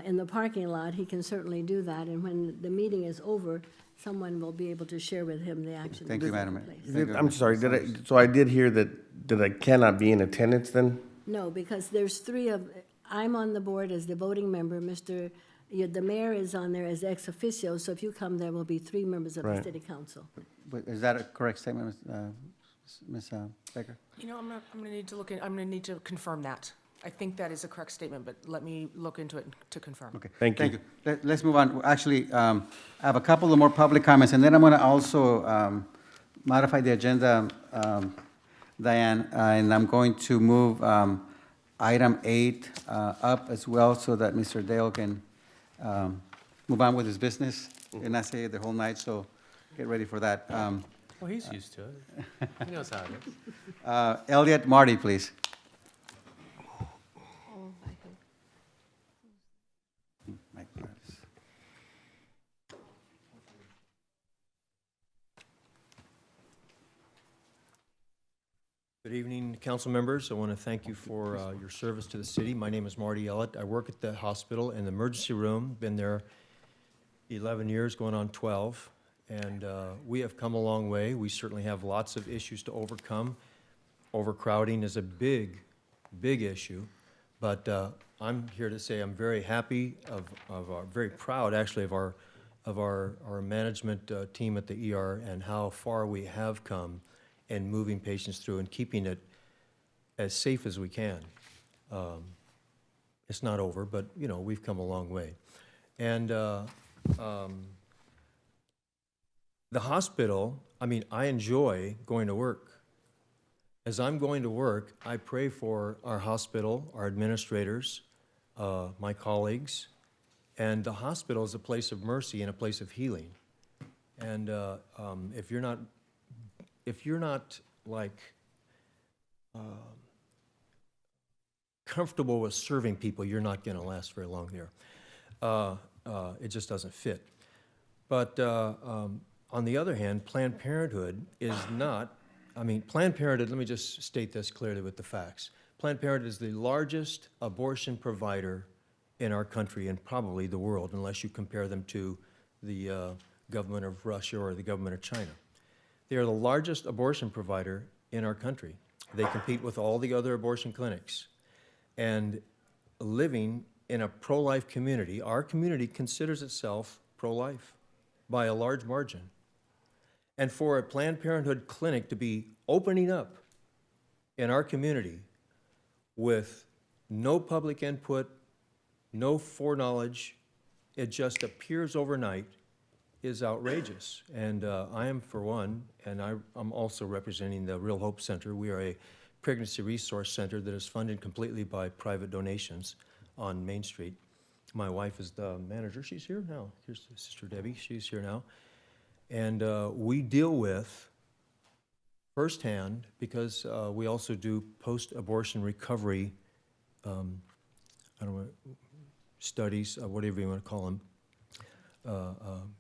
in the parking lot, he can certainly do that. And when the meeting is over, someone will be able to share with him the action. Thank you, that's Madam taken Mayor. place. I'm sorry, so I did hear that I cannot be in attendance then? No, because there's 3 of, I'm on the board as the voting member. The mayor is on there as ex officio, so if you come, there will be 3 members of the Right. city council. But is that a correct statement, Ms. Becker? You know, I'm gonna need to I'm gonna need to confirm that. I think that is a correct statement, but let me look into it to confirm. Okay. Thank you. Let's move on. Actually, I have a couple of more public comments, and then I'm going to also modify the agenda, Diane, and I'm going to move item 8 up as well so that Mr. Dale can move on with his business and not stay the whole night, so get ready for that. Well, he's used to it. He knows how it is. Elliot Marty, please. Mike Morales. Good evening, council members. I want to thank you for your service to the city. My name is Marty Ellett. I work at the hospital in the emergency room. Been there 11 years, going on 12. And we have come a long way. We certainly have lots of issues to overcome. Overcrowding is a big, big issue. But I'm here to say I'm very happy very proud actually of our management team at the ER and how far we have come in moving patients through and keeping it as safe as we can. It's not over, but you know, we've come a long way. And the hospital, I mean, I enjoy going to work. As I'm going to work, I pray for our hospital, our administrators, my colleagues, and the hospital is a place of mercy and a place of healing. And if you're not like comfortable with serving people, you're not going to last very long there. It just doesn't fit. But on the other hand, Planned Parenthood is not. I mean, Planned Parenthood, let me just state this clearly with the facts. Planned Parenthood is the largest abortion provider in our country and probably the world, unless you compare them to the government of Russia or the government of China. They are the largest abortion provider in our country. They compete with all the other abortion clinics. And living in a pro-life community, our community considers itself pro-life by a large margin. And for a Planned Parenthood clinic to be opening up in our community with no public input, no foreknowledge, it just appears overnight, is outrageous. And I am for one, and I'm also representing the Real Hope Center. We are a pregnancy resource center that is funded completely by private donations on Main Street. My wife is the manager. She's here now. Here's Sister Debbie. She's here now. And we deal with firsthand, because we also do post-abortion recovery, I don't know, studies, whatever you want to call them,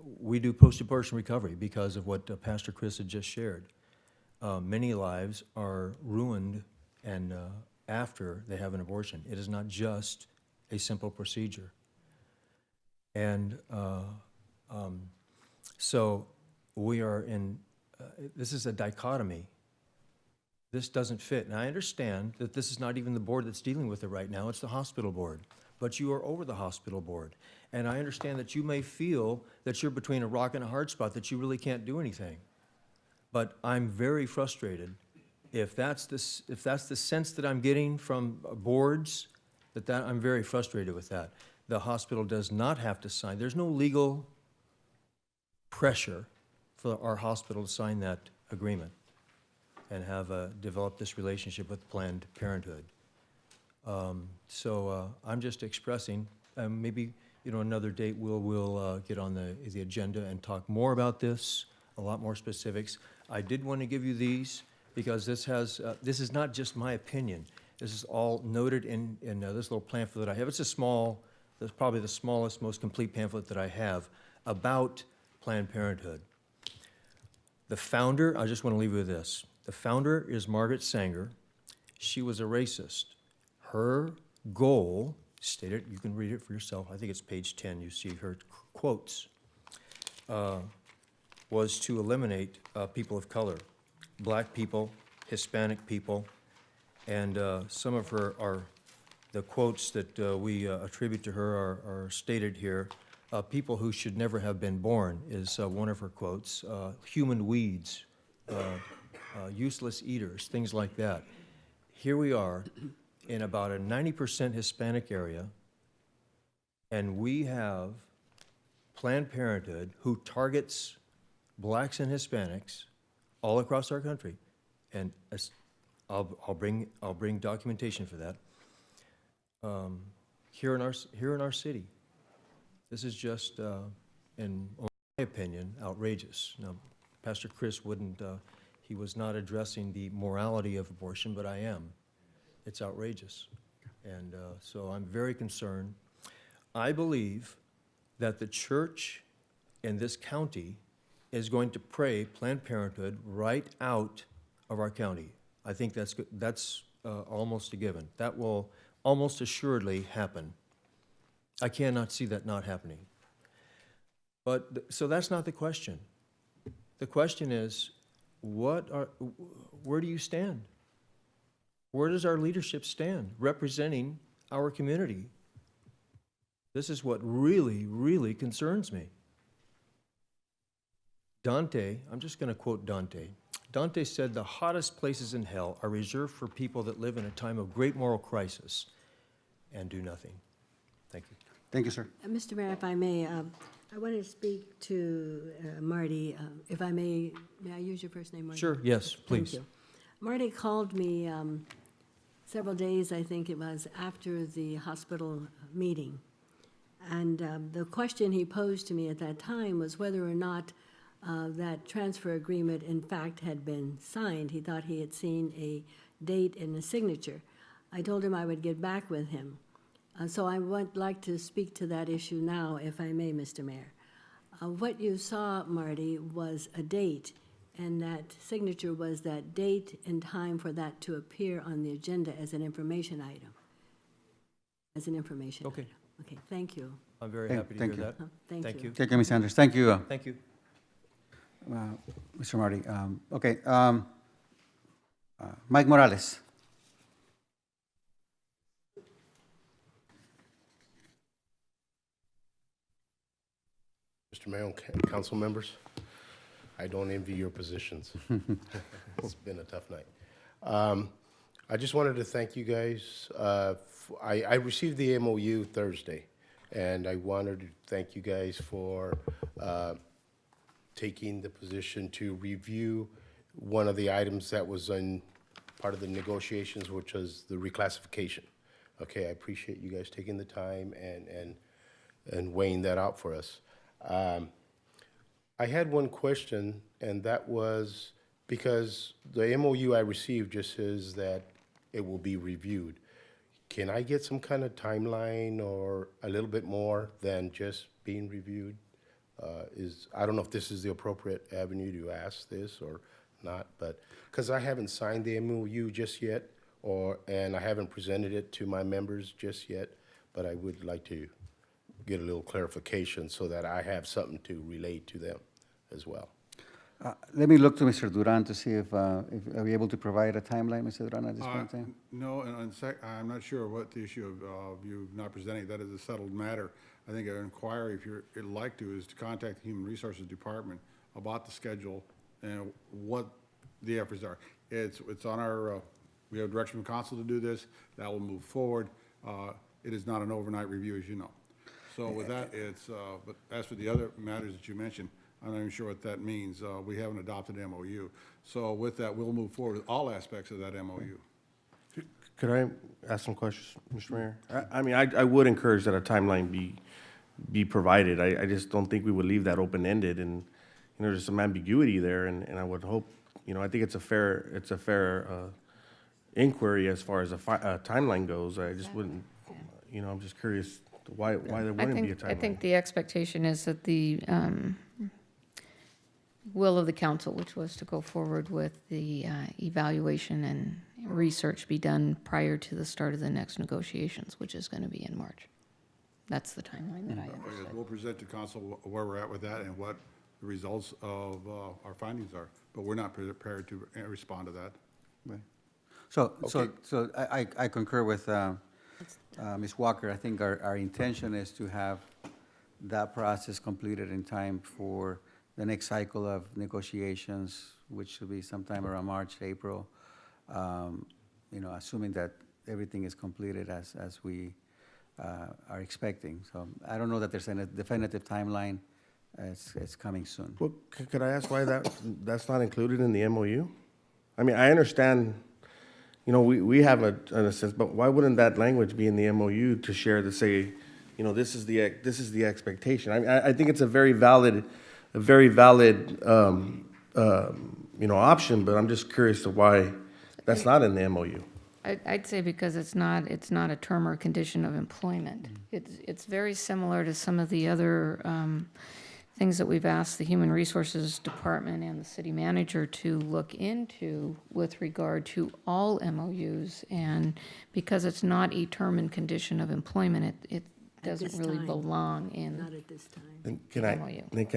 we do post-abortion recovery because of what Pastor Chris had just shared. Many lives are ruined and after they have an abortion. It is not just a simple procedure. And so we are in, this is a dichotomy. This doesn't fit. And I understand that this is not even the board that's dealing with it right now, it's the hospital board. But you are over the hospital board. And I understand that you may feel that you're between a rock and a hard spot, that you really can't do anything. But I'm very frustrated. If that's the sense that I'm getting from boards, I'm very frustrated with that. The hospital does not have to sign. There's no legal pressure for our hospital to sign that agreement and have developed this relationship with Planned Parenthood. So I'm just expressing, maybe another date we'll get on the agenda and talk more about this, a lot more specifics. I did want to give you these because this is not just my opinion. This is all noted in this little pamphlet that I have. It's that's probably the smallest, most complete pamphlet that I have about Planned Parenthood. The founder, I just want to leave you with this. The founder is Margaret Sanger. She was a racist. Her goal, stated, you can read it for yourself, I think it's page 10, you see her quotes, was to eliminate people of color, black people, Hispanic people, and some of the quotes that we attribute to her are stated here. People who should never have been born is one of her quotes. Human weeds, useless eaters, things like that. Here we are in about a 90% Hispanic area, and we have Planned Parenthood who targets blacks and Hispanics all across our country. And I'll bring documentation for that. Here in our city. This is just, in my opinion, outrageous. Now, Pastor Chris he was not addressing the morality of abortion, but I am. It's outrageous. And so I'm very concerned. I believe that the church in this county is going to pray Planned Parenthood right out of our county. I think that's almost a given. That will almost assuredly happen. I cannot see that not happening. But, so that's not the question. The question is, where do you stand? Where does our leadership stand representing our community? This is what really, really concerns me. Dante, I'm just going to quote Dante. Dante said, "The hottest places in hell are reserved for people that live in a time of great moral crisis and do nothing." Thank you. Thank you, sir. Mr. Mayor, if I may, I want to speak to Marty. If I may I use your first name, Marty? Sure, yes, please. Thank you. Marty called me several days, I think it was, after the hospital meeting. And the question he posed to me at that time was whether or not that transfer agreement, in fact, had been signed. He thought he had seen a date and a signature. I told him I would get back with him. So I would like to speak to that issue now, if I may, Mr. Mayor. What you saw, Marty, was a date, and that signature was that date and time for that to appear on the agenda as an information item. As an information item. Okay, thank you. I'm very happy to hear that. Thank you. Thank you, Ms. Sanders. Thank you. Thank you. Mr. Marty. Okay. Mike Morales. Mr. Mayor and council members, I don't envy your positions. It's been a tough night. I just wanted to thank you guys. I received the MOU Thursday, and I wanted to thank you guys for taking the position to review one of the items that was in part of the negotiations, which was the reclassification. Okay, I appreciate you guys taking the time and weighing that out for us. I had one question, and that was because the MOU I received just says that it will be reviewed. Can I get some kind of timeline or a little bit more than just being reviewed? I don't know if this is the appropriate avenue to ask this or not, but, because I haven't signed the MOU just yet, and I haven't presented it to my members just yet, but I would like to get a little clarification so that I have something to relate to them as well. Let me look to Mr. Duran to see if are we able to provide a timeline, Mr. Duran, at this point in time? No, and I'm not sure what the issue of you not presenting, that is a settled matter. I think an inquiry, if you'd like to, is to contact the Human Resources Department about the schedule and what the efforts are. It's on our, we have direction from council to do this, that will move forward. It is not an overnight review, as you know. So with that, but as for the other matters that you mentioned, I'm not even sure what that means. We haven't adopted MOU. So with that, we'll move forward with all aspects of that MOU. Could I ask some questions, Mr. Mayor? I mean, I would encourage that a timeline be provided. I just don't think we would leave that open-ended, and, there's some ambiguity there, and I would hope, I think it's a fair inquiry as far as a timeline goes. I just wouldn't, I'm just curious why there wouldn't be a timeline. I think the expectation is that the will of the council, which was to go forward with the evaluation and research be done prior to the start of the next negotiations, which is going to be in March. That's the timeline that I understood. We'll present to council where we're at with that and what the results of our findings are, but we're not prepared to respond to that. Right. So I concur with Ms. Walker. I think our intention is to have that process completed in time for the next cycle of negotiations, which should be sometime around March, April, assuming that everything is completed as we are expecting. So I don't know that there's a definitive timeline. It's coming soon. Well, could I ask why that's not included in the MOU? I mean, I understand, we have a sense, but why wouldn't that language be in the MOU to share, to say, this is the expectation? I mean, I think it's a very valid option, but I'm just curious to why that's not in the MOU. I'd say because it's not a term or condition of employment. It's very similar to some of the other things that we've asked the Human Resources Department and the city manager to look into with regard to all MOUs. And because it's not a term and condition of employment, it doesn't really belong in Not at this time. Can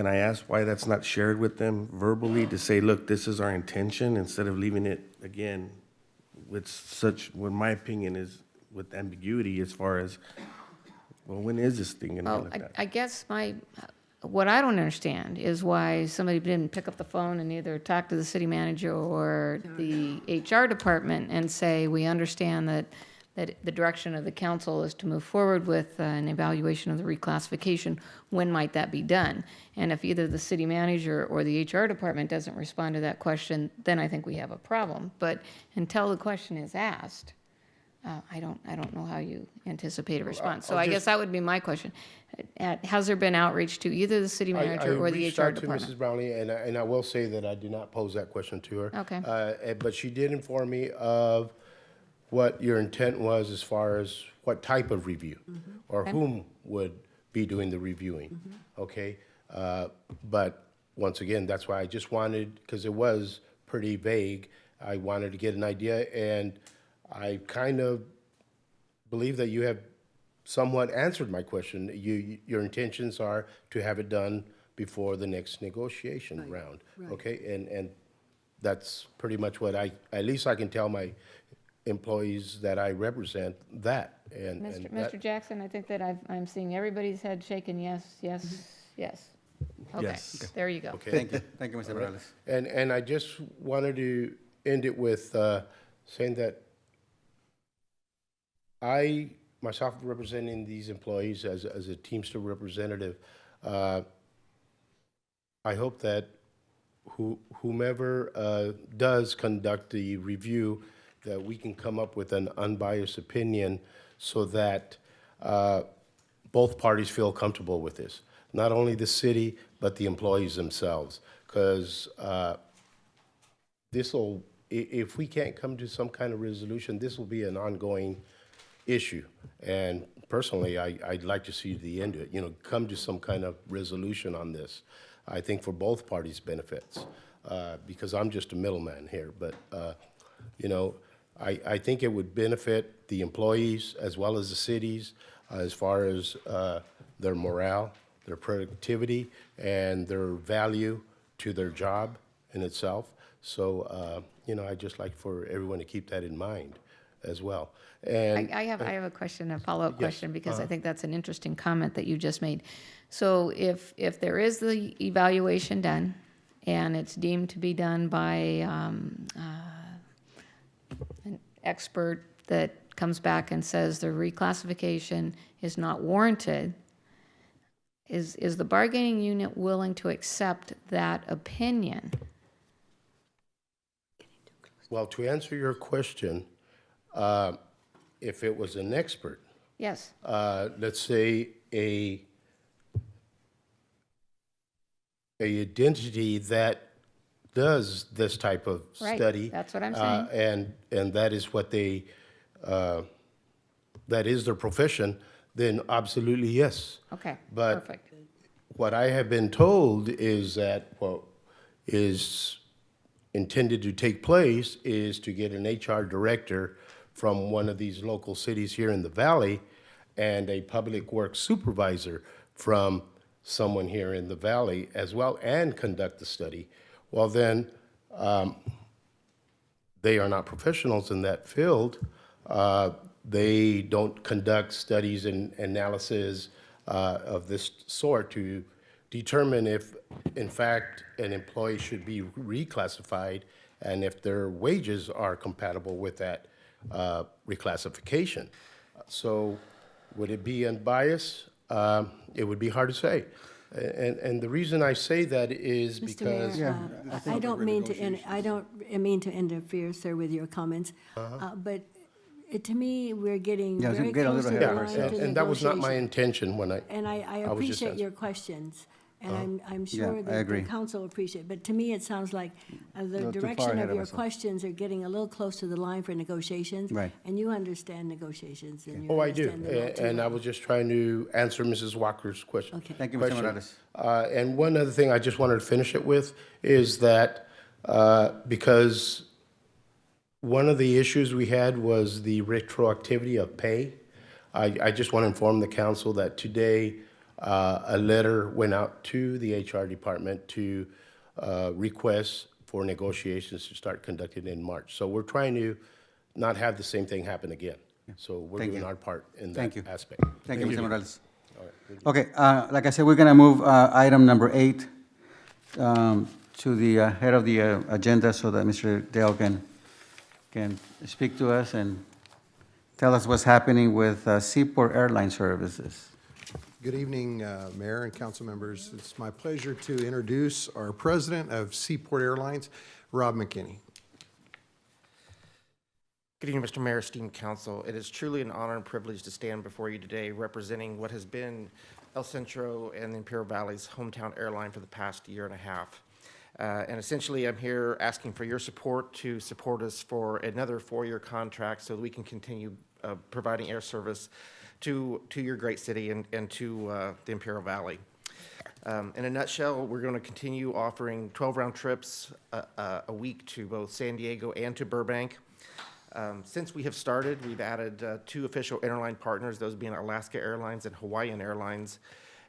I ask why that's not shared with them verbally to say, look, this is our intention, instead of leaving it, again, with what my opinion is, with ambiguity as far as, well, when is this thing going to be looked at? I guess what I don't understand is why somebody didn't pick up the phone and either talk to the city manager or the HR department and say, we understand that the direction of the council is to move forward with an evaluation of the reclassification. When might that be done? And if either the city manager or the HR department doesn't respond to that question, then I think we have a problem. But until the question is asked, I don't know how you anticipate a response. So I guess that would be my question. Has there been outreach to either the city manager or the HR department? I reached out to Mrs. Brownlee, and I will say that I did not pose that question to her. Okay. But she did inform me of what your intent was as far as what type of review or whom would be doing the reviewing. Okay. But once again, that's why I just wanted, because it was pretty vague, I wanted to get an idea, and I kind of believe that you have somewhat answered my question. Your intentions are to have it done before the next negotiation round. Right. Okay, and that's pretty much what at least I can tell my employees that I represent that. And Mr. Jackson, I think that I'm seeing everybody's head shaking yes, yes, yes. Okay, Yes. there you go. Okay. Thank you, Mr. Morales. And I just wanted to end it with saying that I, myself representing these employees as a Teamster representative, I hope that whomever does conduct the review, that we can come up with an unbiased opinion so that both parties feel comfortable with this. Not only the city, but the employees themselves. Because if we can't come to some kind of resolution, this will be an ongoing issue. And personally, I'd like to see the end of it, you know, come to some kind of resolution on this. I think for both parties' benefits, because I'm just a middleman here, but, you know, I think it would benefit the employees as well as the cities as far as their morale, their productivity, and their value to their job in itself. So, you know, I'd just like for everyone to keep that in mind as well. And I have a question, a follow-up yes, question, because I think that's an interesting comment that you just made. So if there is the evaluation done, and it's deemed to be done by an expert that comes back and says the reclassification is not warranted, is the bargaining unit willing to accept that opinion? well, to answer your question, if it was an expert, Yes. let's say a identity that does this type of Right, study. that's what I'm saying. And that is what they, that is their profession, then absolutely yes. Okay, But perfect. what I have been told is that what is intended to take place is to get an HR director from one of these local cities here in the valley and a public works supervisor from someone here in the valley as well, and conduct the study. Well, then, they are not professionals in that field. They don't conduct studies and analysis of this sort to determine if, in fact, an employee should be reclassified and if their wages are compatible with that reclassification. So would it be unbiased? It would be hard to say. And the reason I say that is Mr. because. Mayor, I don't mean to interfere, sir, with your comments, but to me, we're getting Yeah, very get a close little to ahead the of line to ourselves. And that was not my negotiation. intention when And I was just appreciate your questions, and I'm Yeah, sure I that the agree. council appreciate, but to me, it sounds like the little too far direction ahead of of your ourselves. questions are getting a little close to the line for negotiations. Right. And you understand negotiations, and you Oh, I do. understand them all too And I well. was just trying to answer Mrs. Walker's question. Okay. Thank you, Mr. question. Morales. And one other thing I just wanted to finish it with is that because one of the issues we had was the retroactivity of pay, I just want to inform the council that today a letter went out to the HR department to request for negotiations to start conducted in March. So we're trying to not have the same thing happen again. So we're Thank doing you. our part in Thank that you. aspect. Thank you, Mr. Morales. All right, good. Okay, like I said, we're gonna move item number 8 to the head of the agenda so that Mr. Dale can speak to us and tell us what's happening with Seaport Airline Services. Good evening, Mayor and council members. It's my pleasure to introduce our president of Seaport Airlines, Rob McKinney. Good evening, Mr. Mayor, esteemed council. It is truly an honor and privilege to stand before you today representing what has been El Centro and the Imperial Valley's hometown airline for the past year and a half. And essentially, I'm here asking for your support to support us for another 4-year contract so that we can continue providing air service to your great city and to the Imperial Valley. In a nutshell, we're going to continue offering 12 round trips a week to both San Diego and to Burbank. Since we have started, we've added 2 official airline partners, those being Alaska Airlines and Hawaiian Airlines.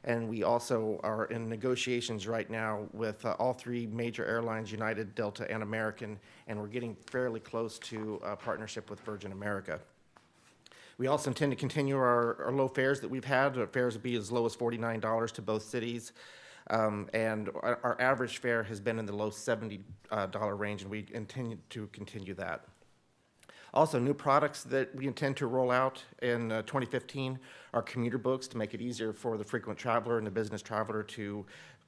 And we also are in negotiations right now with all 3 major airlines, United, Delta, and American, and we're getting fairly close to a partnership with Virgin America. We also intend to continue our low fares that we've had. Our fares will be as low as $49 to both cities. And our average fare has been in the low $70 range, and we intend to continue that. Also, new products that we intend to roll out in 2015 are commuter books to make it easier for the frequent traveler and the business traveler to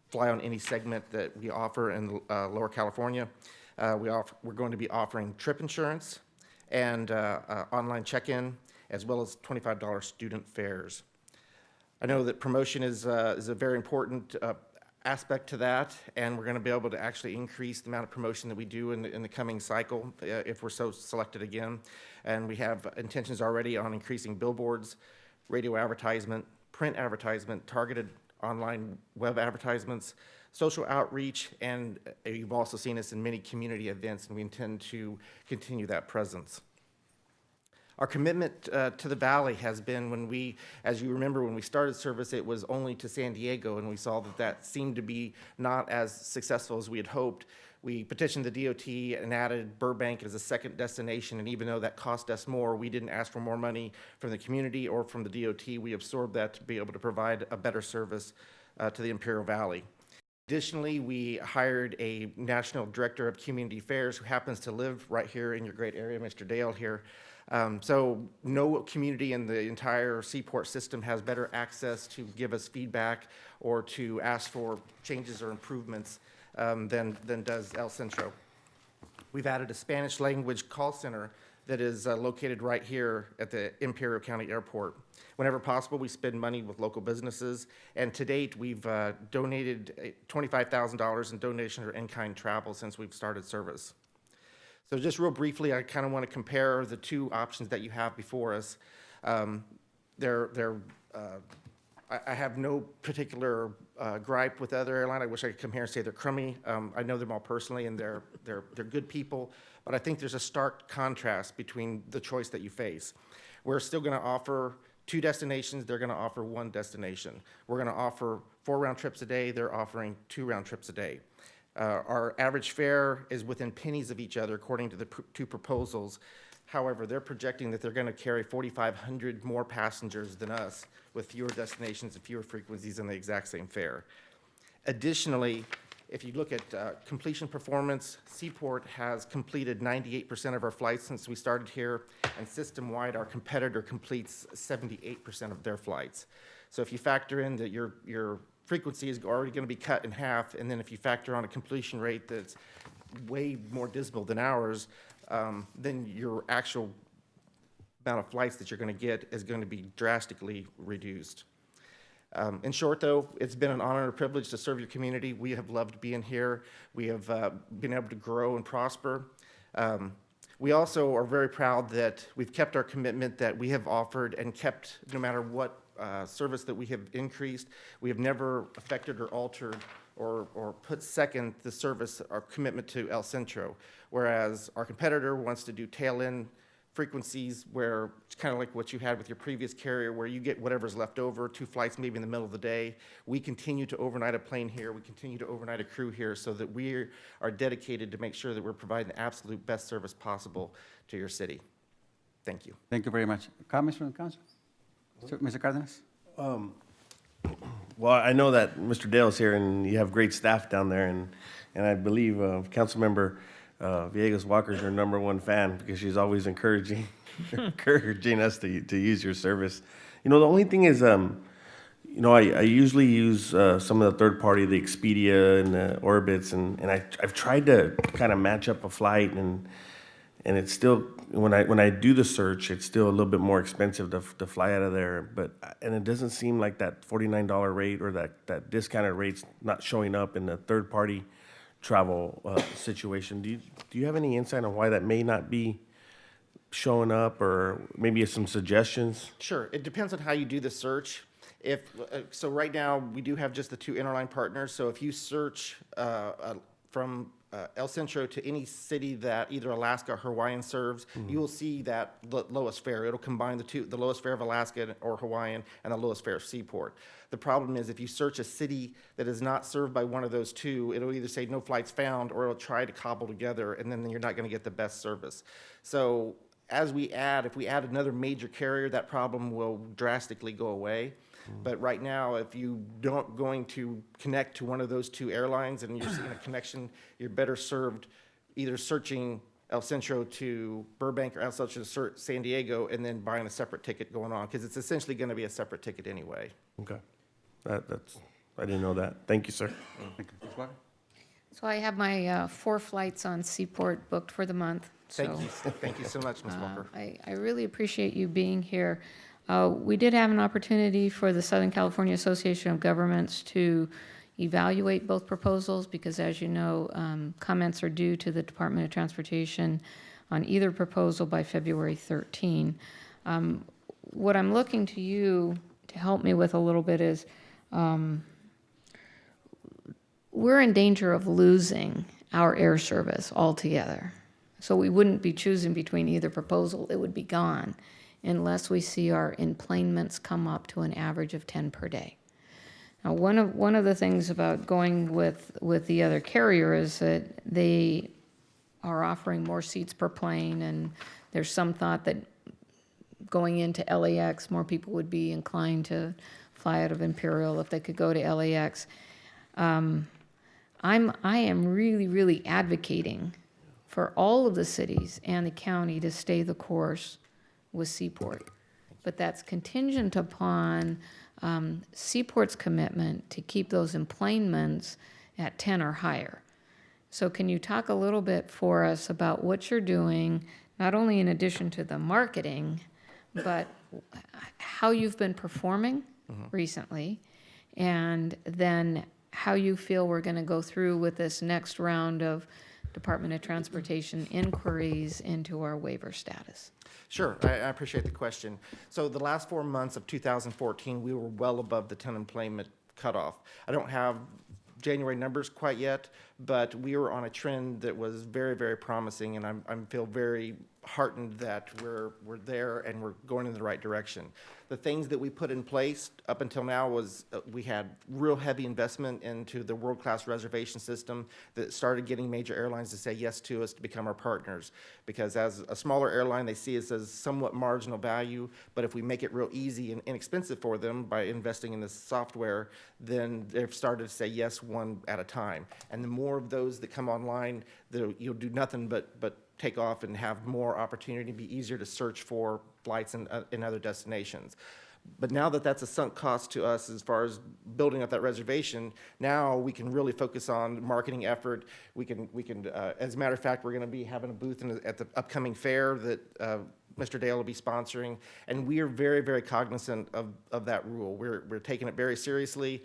fly on any segment that we offer in Lower California. We're going to be offering trip insurance and online check-in, as well as $25 student fares. I know that promotion is a very important aspect to that, and we're going to be able to actually increase the amount of promotion that we do in the coming cycle if we're so selected again. And we have intentions already on increasing billboards, radio advertisement, print advertisement, targeted online web advertisements, social outreach, and you've also seen us in many community events, and we intend to continue that presence. Our commitment to the Valley has been when we, as you remember, when we started service, it was only to San Diego, and we saw that that seemed to be not as successful as we had hoped. We petitioned the DOT and added Burbank as a second destination, and even though that cost us more, we didn't ask for more money from the community or from the DOT. We absorbed that to be able to provide a better service to the Imperial Valley. Additionally, we hired a National Director of Community Affairs who happens to live right here in your great area, Mr. Dale here. So no community in the entire Seaport system has better access to give us feedback or to ask for changes or improvements than does El Centro. We've added a Spanish language call center that is located right here at the Imperial County Airport. Whenever possible, we spend money with local businesses, and to date, we've donated $25,000 in donation or in-kind travel since we've started service. So just real briefly, I kind of want to compare the two options that you have before us. I have no particular gripe with other airline. I wish I could come here and say they're crummy. I know them all personally, and they're good people. But I think there's a stark contrast between the choice that you face. We're still going to offer 2 destinations. They're going to offer 1 destination. We're going to offer 4 round trips a day. They're offering 2 round trips a day. Our average fare is within pennies of each other, according to the 2 proposals. However, they're projecting that they're going to carry 4,500 more passengers than us with fewer destinations and fewer frequencies and the exact same fare. Additionally, if you look at completion performance, Seaport has completed 98% of our flights since we started here, and system-wide, our competitor completes 78% of their flights. So if you factor in that your frequency is already going to be cut in half, and then if you factor on a completion rate that's way more dismal than ours, then your actual amount of flights that you're going to get is going to be drastically reduced. In short, though, it's been an honor and a privilege to serve your community. We have loved being here. We have been able to grow and prosper. We also are very proud that we've kept our commitment that we have offered and kept no matter what service that we have increased. We have never affected or altered or put second the service, our commitment to El Centro, whereas our competitor wants to do tail-end frequencies where it's kind of like what you had with your previous carrier where you get whatever's left over, 2 flights maybe in the middle of the day. We continue to overnight a plane here. We continue to overnight a crew here so that we are dedicated to make sure that we're providing the absolute best service possible to your city. Thank you. Thank you very much. Comments from the council? Mr. Cardenas? Well, I know that Mr. Dale's here, and you have great staff down there, and I believe Councilmember Villegas Walker is your #1 fan because she's always encouraging us to use your service. You know, the only thing is, you know, I usually use some of the third party, the Expedia and the Orbitz, and I've tried to kind of match up a flight, and it's still, when I do the search, it's still a little bit more expensive to fly out of there. And it doesn't seem like that $49 rate or that discounted rate's not showing up in the third party travel situation. Do you have any insight on why that may not be showing up, or maybe some suggestions? Sure. It depends on how you do the search. So right now, we do have just the 2 interline partners. So if you search from El Centro to any city that either Alaska or Hawaiian serves, you will see that lowest fare. It'll combine the lowest fare of Alaska or Hawaiian and the lowest fare of Seaport. The problem is if you search a city that is not served by one of those 2, it'll either say no flights found or it'll try to cobble together, and then you're not going to get the best service. So if we add another major carrier, that problem will drastically go away. But right now, if you don't going to connect to one of those 2 airlines and you're seeing a connection, you're better served either searching El Centro to Burbank or El Centro to San Diego and then buying a separate ticket going on, because it's essentially going to be a separate ticket anyway. Okay. I didn't know that. Thank you, sir. Thank you. Ms. Walker? So I have my 4 flights on Seaport booked for the month. Thank you so much, Ms. Walker. I really appreciate you being here. We did have an opportunity for the Southern California Association of Governments to evaluate both proposals because, as you know, comments are due to the Department of Transportation on either proposal by February 13. what I'm looking to you to help me with a little bit is, we're in danger of losing our air service altogether. So we wouldn't be choosing between either proposal. It would be gone unless we see our enplanements come up to an average of 10 per day. Now, one of the things about going with the other carrier is that they are offering more seats per plane, and there's some thought that going into LAX, more people would be inclined to fly out of Imperial if they could go to LAX. I am really, really advocating for all of the cities and the county to stay the course with Seaport. But that's contingent upon Seaport's commitment to keep those enplanements at 10 or higher. So can you talk a little bit for us about what you're doing, not only in addition to the marketing, but how you've been performing recently, and then how you feel we're going to go through with this next round of Department of Transportation inquiries into our waiver status? Sure, I appreciate the question. So the last 4 months of 2014, we were well above the 10 employment cutoff. I don't have January numbers quite yet, but we were on a trend that was very, very promising, and I feel very heartened that we're there and we're going in the right direction. The things that we put in place up until now was we had real heavy investment into the world-class reservation system that started getting major airlines to say yes to us to become our partners. Because as a smaller airline, they see us as somewhat marginal value, but if we make it real easy and inexpensive for them by investing in this software, then they've started to say yes one at a time. And the more of those that come online, you'll do nothing but take off and have more opportunity, be easier to search for flights in other destinations. But now that that's a sunk cost to us as far as building up that reservation, now we can really focus on marketing effort. We can as a matter of fact, we're going to be having a booth at the upcoming fair that Mr. Dale will be sponsoring, and we are very, very cognizant of that rule. We're taking it very seriously.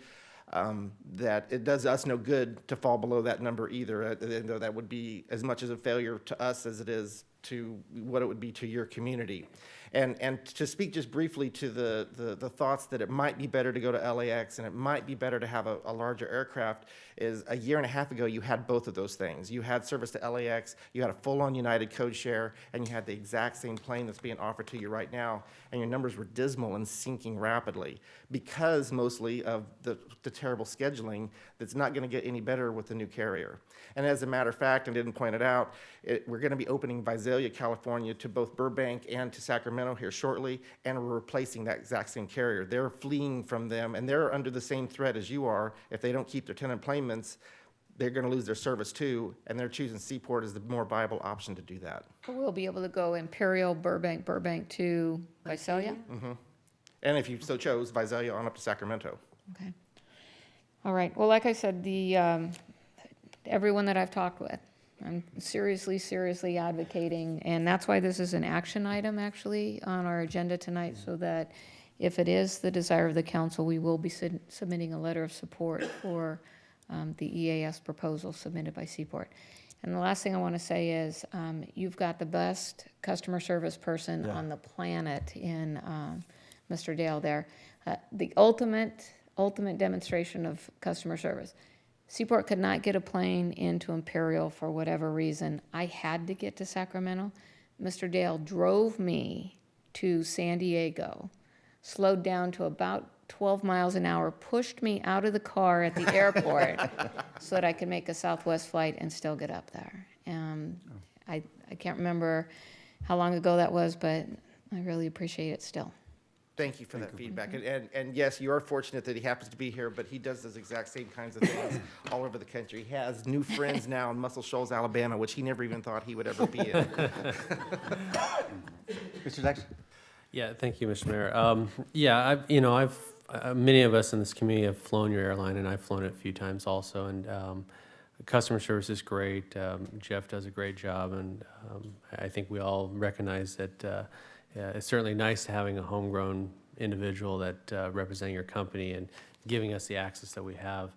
That it does us no good to fall below that number either. That would be as much as a failure to us as it is to what it would be to your community. And to speak just briefly to the thoughts that it might be better to go to LAX and it might be better to have a larger aircraft, is a year and a half ago you had both of those things. You had service to LAX, you had a full-on United code share, and you had the exact same plane that's being offered to you right now, and your numbers were dismal and sinking rapidly because mostly of the terrible scheduling that's not going to get any better with the new carrier. And as a matter of fact, I didn't point it out, we're going to be opening Visalia, California to both Burbank and to Sacramento here shortly, and we're replacing that exact same carrier. They're fleeing from them, and they're under the same threat as you are. If they don't keep their 10 enplanements, they're going to lose their service too, and they're choosing Seaport as the more viable option to do that. We'll be able to go Imperial, Burbank to Visalia? Mm-hmm. And if you so chose, Visalia on up to Sacramento. Okay. All right. Well, like I said, everyone that I've talked with, I'm seriously advocating, and that's why this is an action item actually on our agenda tonight, so that if it is the desire of the council, we will be submitting a letter of support for the EAS proposal submitted by Seaport. And the last thing I want to say is you've got the best customer service person on the planet in Mr. Dale there. The ultimate demonstration of customer service. Seaport could not get a plane into Imperial for whatever reason. I had to get to Sacramento. Mr. Dale drove me to San Diego, slowed down to about 12 miles an hour, pushed me out of the car at the airport so that I could make a Southwest flight and still get up there. I can't remember how long ago that was, but I really appreciate it still. Thank you for that feedback. And yes, you are fortunate that he happens to be here, but he does those exact same kinds of things all over the country. He has new friends now in Muscle Shoals, Alabama, which he never even thought he would ever be in. Mr. Jackson? Yeah, thank you, Mr. Mayor. Yeah, I've many of us in this community have flown your airline, and I've flown it a few times also. And customer service is great. Jeff does a great job, and I think we all recognize that. It's certainly nice having a homegrown individual that representing your company and giving us the access that we have.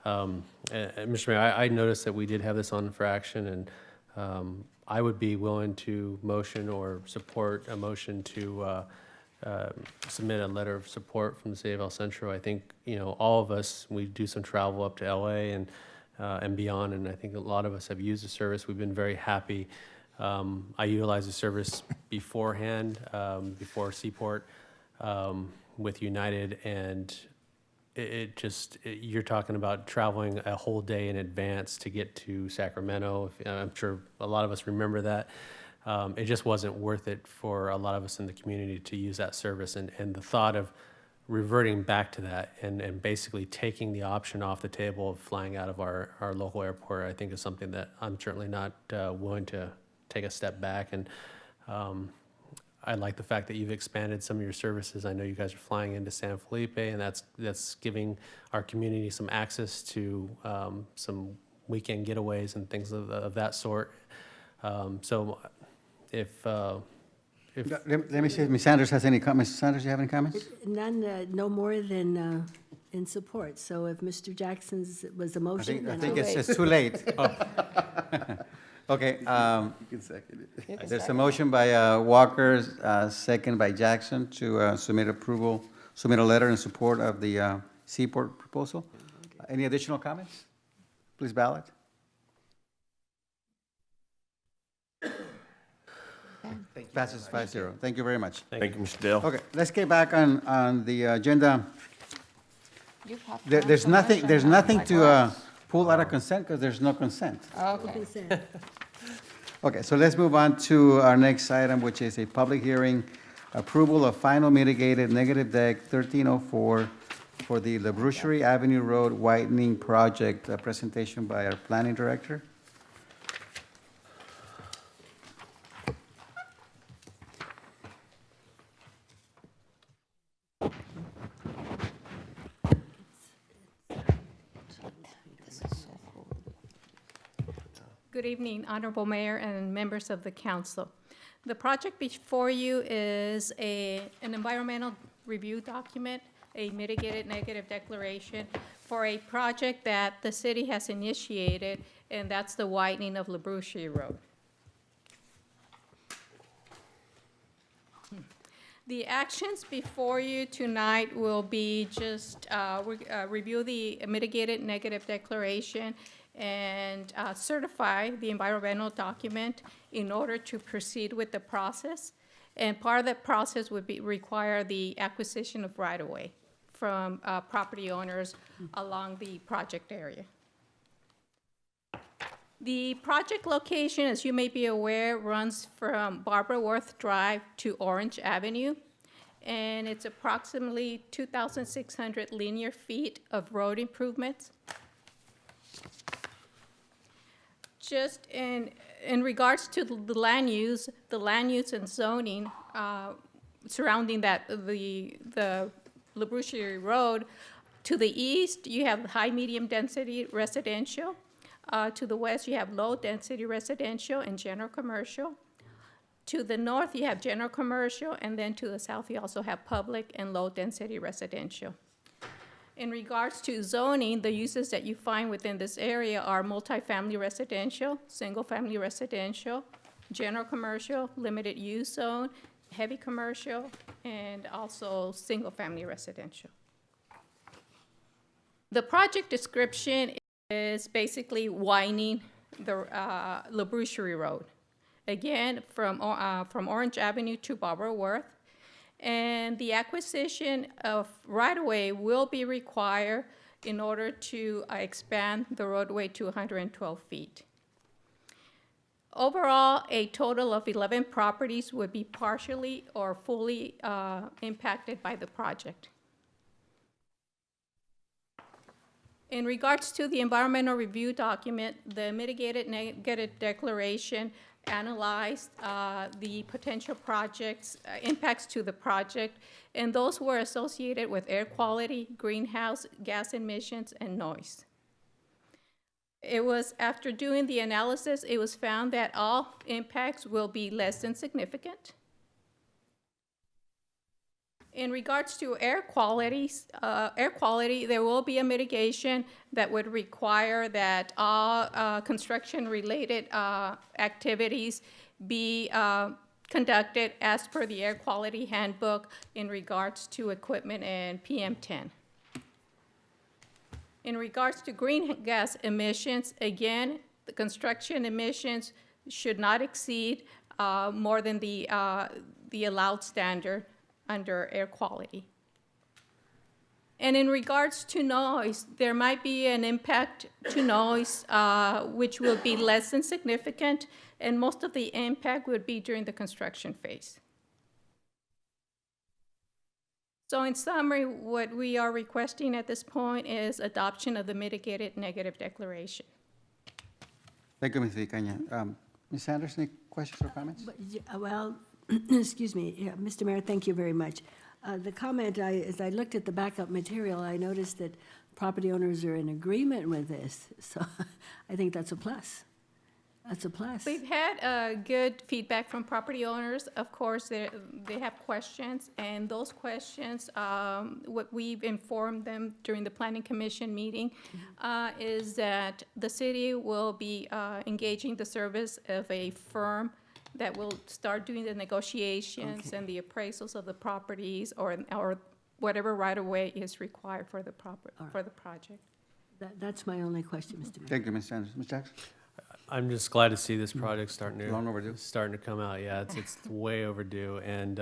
And Mr. Mayor, I noticed that we did have this on for action, and I would be willing to motion or support a motion to submit a letter of support from the city of El Centro. I think, all of us, we do some travel up to LA and beyond, and I think a lot of us have used the service. We've been very happy. I utilized the service beforehand, before Seaport, with United, and you're talking about traveling a whole day in advance to get to Sacramento. I'm sure a lot of us remember that. It just wasn't worth it for a lot of us in the community to use that service. And the thought of reverting back to that and basically taking the option off the table of flying out of our local airport, I think is something that I'm certainly not willing to take a step back. And I like the fact that you've expanded some of your services. I know you guys are flying into San Felipe, and that's giving our community some access to some weekend getaways and things of that sort. So if Let me see if Ms. Sanders has any comments. Mr. Sanders, you have any comments? None, no more than in support. So if Mr. Jackson's was a I motion, think then it's too late. Okay, there's a motion by Walker, second by Jackson to submit a letter in support of the Seaport proposal. Any additional comments? Please ballot. Passes 5-0. Thank you very much. Thank you, Mr. Dale. Okay, let's get back on the agenda. You popped There's around so nothing, much, there's I'm nothing like, to what? pull out of consent because there's no consent. Okay. consent. Okay, so let's move on to our next item, which is a public hearing, approval of final mitigated negative deck 1304 for the LaBrucherie Avenue Road widening project, a presentation by our planning director. Good evening, Honorable Mayor and members of the council. The project before you is an environmental review document, a mitigated negative declaration for a project that the city has initiated, and that's the widening of LaBrucherie Road. The actions before you tonight will be just review the mitigated negative declaration and certify the environmental document in order to proceed with the process. And part of that process would require the acquisition of right-of-way from property owners along the project area. The project location, as you may be aware, runs from Barbara Worth Drive to Orange Avenue, and it's approximately 2,600 linear feet of road improvements. Just in regards to the land use and zoning surrounding the LaBrucherie Road, to the east, you have high, medium density residential. To the west, you have low density residential and general commercial. To the north, you have general commercial, and then to the south, you also have public and low density residential. In regards to zoning, the uses that you find within this area are multifamily residential, single-family residential, general commercial, limited use zone, heavy commercial, and also single-family residential. The project description is basically widening the LaBrucherie Road. Again, from Orange Avenue to Barbara Worth. And the acquisition of right-of-way will be required in order to expand the roadway to 112 feet. Overall, a total of 11 properties would be partially or fully impacted by the project. In regards to the environmental review document, the mitigated negative declaration analyzed the potential projects, impacts to the project, and those were associated with air quality, greenhouse gas emissions, and noise. It was, after doing the analysis, it was found that all impacts will be less than significant. In regards to air quality, there will be a mitigation that would require that all construction-related activities be conducted as per the air quality handbook in regards to equipment and PM10. In regards to greenhouse gas emissions, again, the construction emissions should not exceed more than the allowed standard under air quality. And in regards to noise, there might be an impact to noise which will be less than significant, and most of the impact would be during the construction phase. So in summary, what we are requesting at this point is adoption of the mitigated negative declaration. Thank you, Ms. Vicaña. Ms. Sanders, any questions or comments? Well, excuse me, yeah, Mr. Mayor, thank you very much. The comment, as I looked at the backup material, I noticed that property owners are in agreement with this, so I think that's a plus. That's a plus. We've had good feedback from property owners. Of course, they have questions, and those questions, what we've informed them during the Planning Commission meeting is that the city will be engaging the service of a firm that will start doing the negotiations and the appraisals of the properties or whatever right-of-way is required for the project. That's my only question, Mr. Mayor. Thank you, Ms. Sanders. Ms. Jackson? I'm just glad to see this project starting Long overdue. to come out. Yeah, it's way overdue, and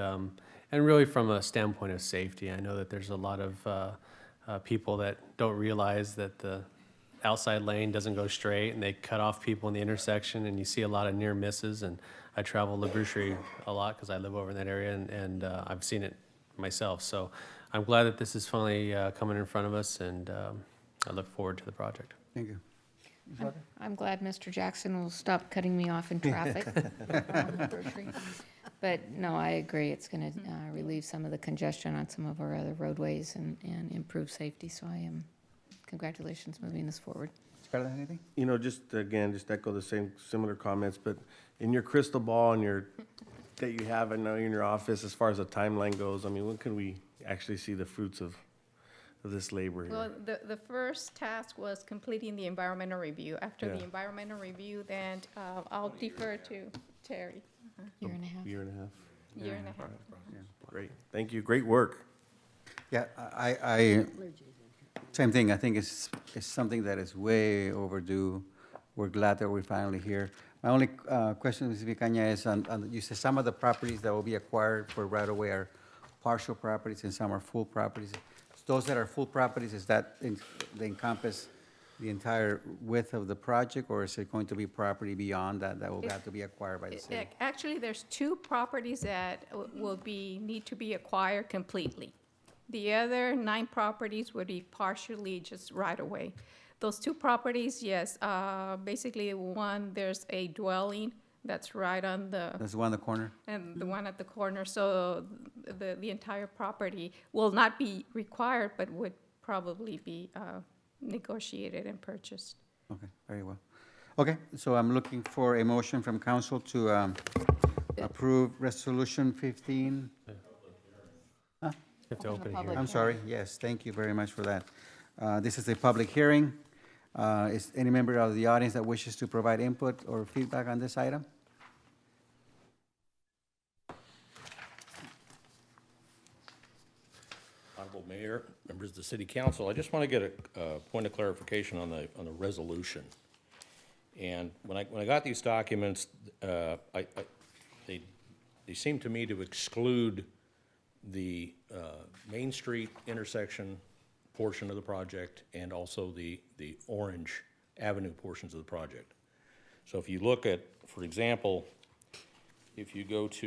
really from a standpoint of safety, I know that there's a lot of people that don't realize that the outside lane doesn't go straight, and they cut off people in the intersection, and you see a lot of near misses. And I travel La Boucherie a lot because I live over in that area, and I've seen it myself. So I'm glad that this is finally coming in front of us, and I look forward to the project. Thank you. I'm glad Mr. Jackson will stop cutting me off in traffic. But no, I agree. It's going to relieve some of the congestion on some of our other roadways and improve safety. So I am, congratulations moving this forward. Scarlett, anything? You know, just again, just echo the similar comments, but in your crystal ball and that you have, I know in your office, as far as the timeline goes, I mean, when can we actually see the fruits of this labor here? Well, the first task was completing the environmental review. After the environmental review, then I'll defer to Terry. Year and a half. Year and a half. Year and a half. Yeah. Great. Thank you. Great work. Yeah, I same thing. I think it's something that is way overdue. We're glad that we're finally here. My only question, Ms. Vicaña, is you said some of the properties that will be acquired for right-of-way are partial properties and some are full properties. Those that are full properties, is that they encompass the entire width of the project, or is it going to be property beyond that will have to be acquired by the city? Actually, there's 2 properties that will need to be acquired completely. The other 9 properties would be partially just right away. Those 2 properties, yes, basically one, there's a dwelling that's right on the. That's the one in the corner? And the one at the corner, so the entire property will not be required, but would probably be negotiated and purchased. Okay, very well. Okay, so I'm looking for a motion from council to approve Resolution 15. You have to open a hearing. I'm sorry, yes, thank you very much for that. This is a public hearing. Is any member of the audience that wishes to provide input or feedback on this item? Honorable Mayor, members of the City Council, I just want to get a point of clarification on the resolution. And when I got these documents, they seem to me to exclude the Main Street intersection portion of the project and also the Orange Avenue portions of the project. So if you look at, for example, if you go to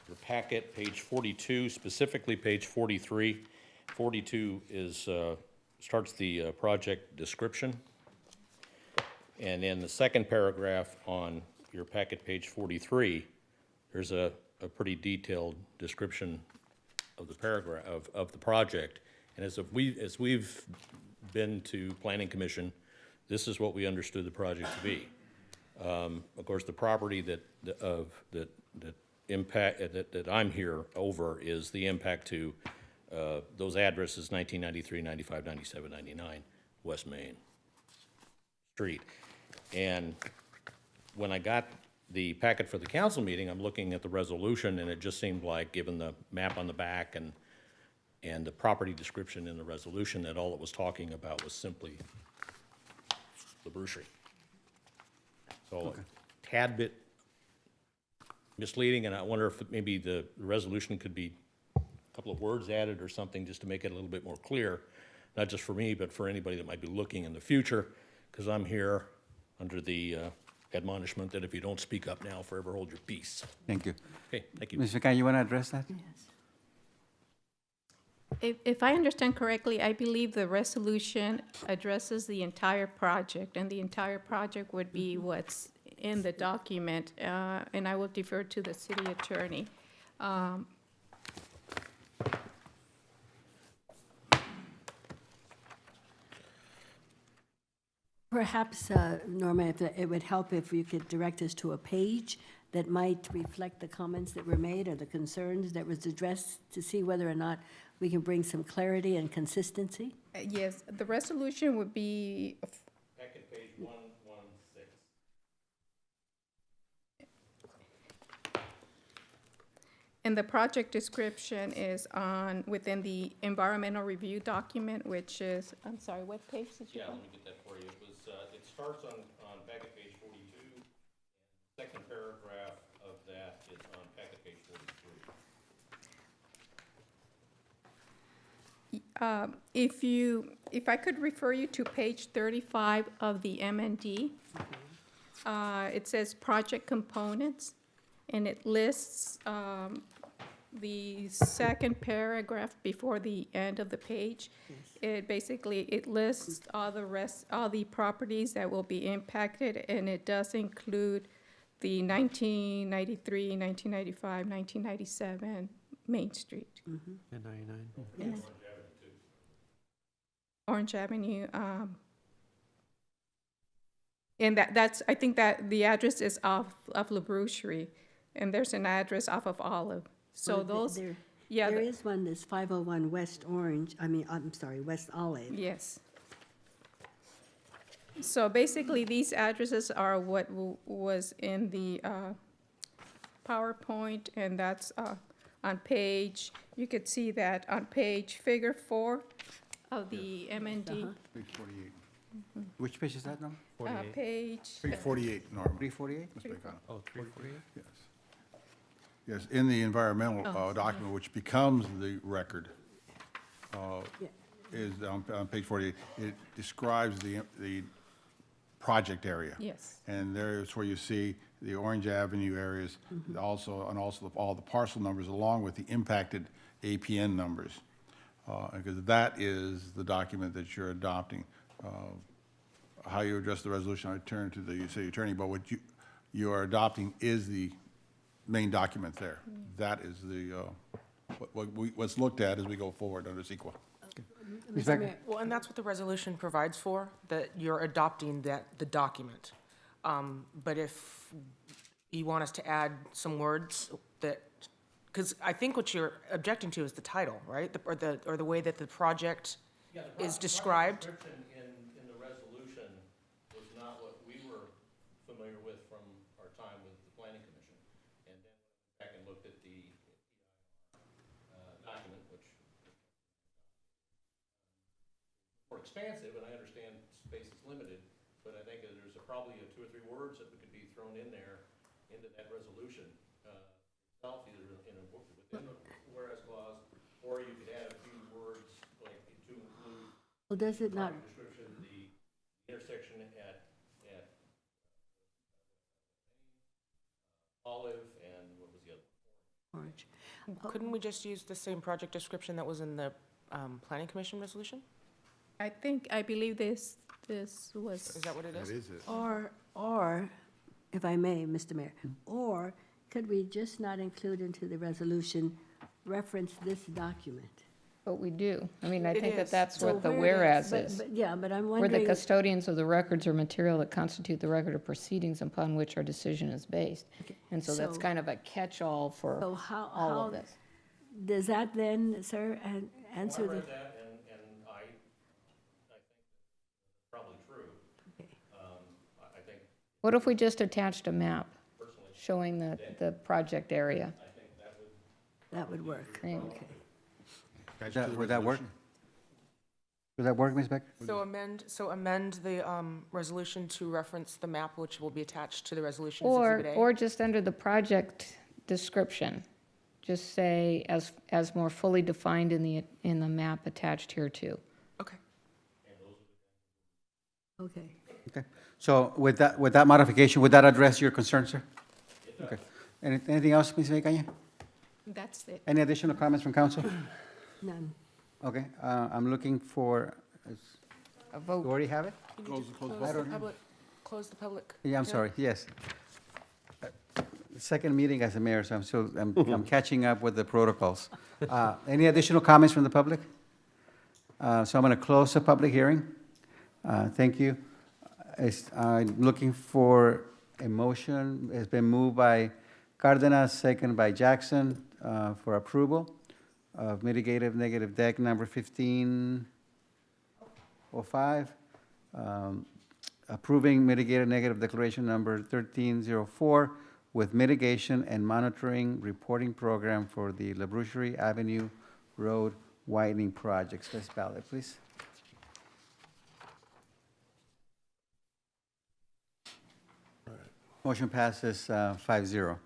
your packet, page 42, specifically page 43, 42 is starts the project description. And in the second paragraph on your packet, page 43, there's a pretty detailed description of the paragraph of the project. And as we've been to Planning Commission, this is what we understood the project to be. Of course, the property that I'm here over is the impact to those addresses: 1993, 95, 97, 99 West Main Street. And when I got the packet for the council meeting, I'm looking at the resolution, and it just seemed like, given the map on the back and the property description in the resolution, that all it was talking about was simply the brewery. So a tad bit misleading, and I wonder if maybe the resolution could be a couple of words added or something just to make it a little bit more clear, not just for me, but for anybody that might be looking in the future, because I'm here under the admonishment that if you don't speak up now, forever hold your peace. Thank you. Okay, thank you. Mr. Khan, you want to address that? If I understand correctly, I believe the resolution addresses the entire project, and the entire project would be what's in the document, and I will defer to the city attorney. Perhaps, Norma, if it would help if you could direct us to a page that might reflect the comments that were made or the concerns that was addressed, to see whether or not we can bring some clarity and consistency. Yes, the resolution would be, Packet page 116. and the project description is within the environmental review document, which is, I'm sorry, what page did you Yeah, go? let me get that for you. It starts on packet page 42. Second paragraph of that is on packet page 43. If I could refer you to page 35 of the M&D, it says project components, and it lists the second paragraph before the end of the page. It lists all the properties that will be impacted, and it does include the 1993, 1995, 1997 Main Street. And 99. Yes. Orange Avenue, and that's, I think that the address is off of La Boucherie, and there's an address off of Olive. So those, yeah. There is one that's 501 West Orange, I'm sorry, West Olive. Yes. So basically, these addresses are what was in the PowerPoint, and that's on page, you could see that on figure 4 of the M&D. Page 48. Which page is that now? Page. Page 48, Norm. 348? Mr. McConnell. Oh, 348? Yes. Yes, in the environmental Oh, document, which becomes the record, is on page 48, it describes the project area. Yes. And there's where you see the Orange Avenue areas, also all the parcel numbers along with the impacted APN numbers. Because that is the document that you're adopting. How you address the resolution, I turn to the city attorney, but what you are adopting is the main document there. That is what's looked at as we go forward under CEQA. Well, and that's what the resolution provides for, that you're adopting the document. But if you want us to add some words that, because I think what you're objecting to is the title, right? Or the way that the project is described. The description in the resolution was not what we were familiar with from our time with the Planning Commission. And then back and looked at the document, which is more expansive, and I understand space is limited, but I think that there's probably 2 or 3 words that could be thrown in there into that resolution itself, either within the whereas clause, or you could add a few words like to include. Well, does it not, Description, the intersection at Olive and what was the other? Orange? Couldn't we just use the same project description that was in the Planning Commission resolution? I believe this was. Is that what it is? That is it. Or, if I may, Mr. Mayor, or could we just not include into the resolution, reference this document? But we do. I mean, I It think is. that's So what the where whereas but- is. but yeah, but I'm We're the wondering, custodians of the records or material that constitute the record of proceedings upon which our decision is based. And so that's So- kind of a catch-all for so how, all of how, this. does that then, sir, answer I the? read that, and I think that's probably true. I think What if we just attached a map? personally showing the project area. That would work. Thank- Okay. Would that work? Would that work, Ms. Becker? So amend the resolution to reference the map, which will be attached to the resolution as Exhibit A? Or just under the project description, just say as more fully defined in the map attached here too. Okay. Okay. Okay. So with that modification, would that address your concern, sir? Okay. Anything else, Ms. Caña? That's it. Any additional comments from council? None. Okay, I'm looking for, A vote. you already have it? Close the Close the public. Yeah, I'm hearing. sorry, yes. Second meeting as a mayor, so I'm catching up with the protocols. Any additional comments from the public? So I'm going to close the public hearing. Thank you. I'm looking for a motion. It's been moved by Cardenas, second by Jackson, for approval of mitigative negative deck number 1505, approving mitigated negative declaration number 1304 with mitigation and monitoring reporting program for the LaBrucherie Avenue Road widening projects. Let's ballot, please. Motion passes 5-0.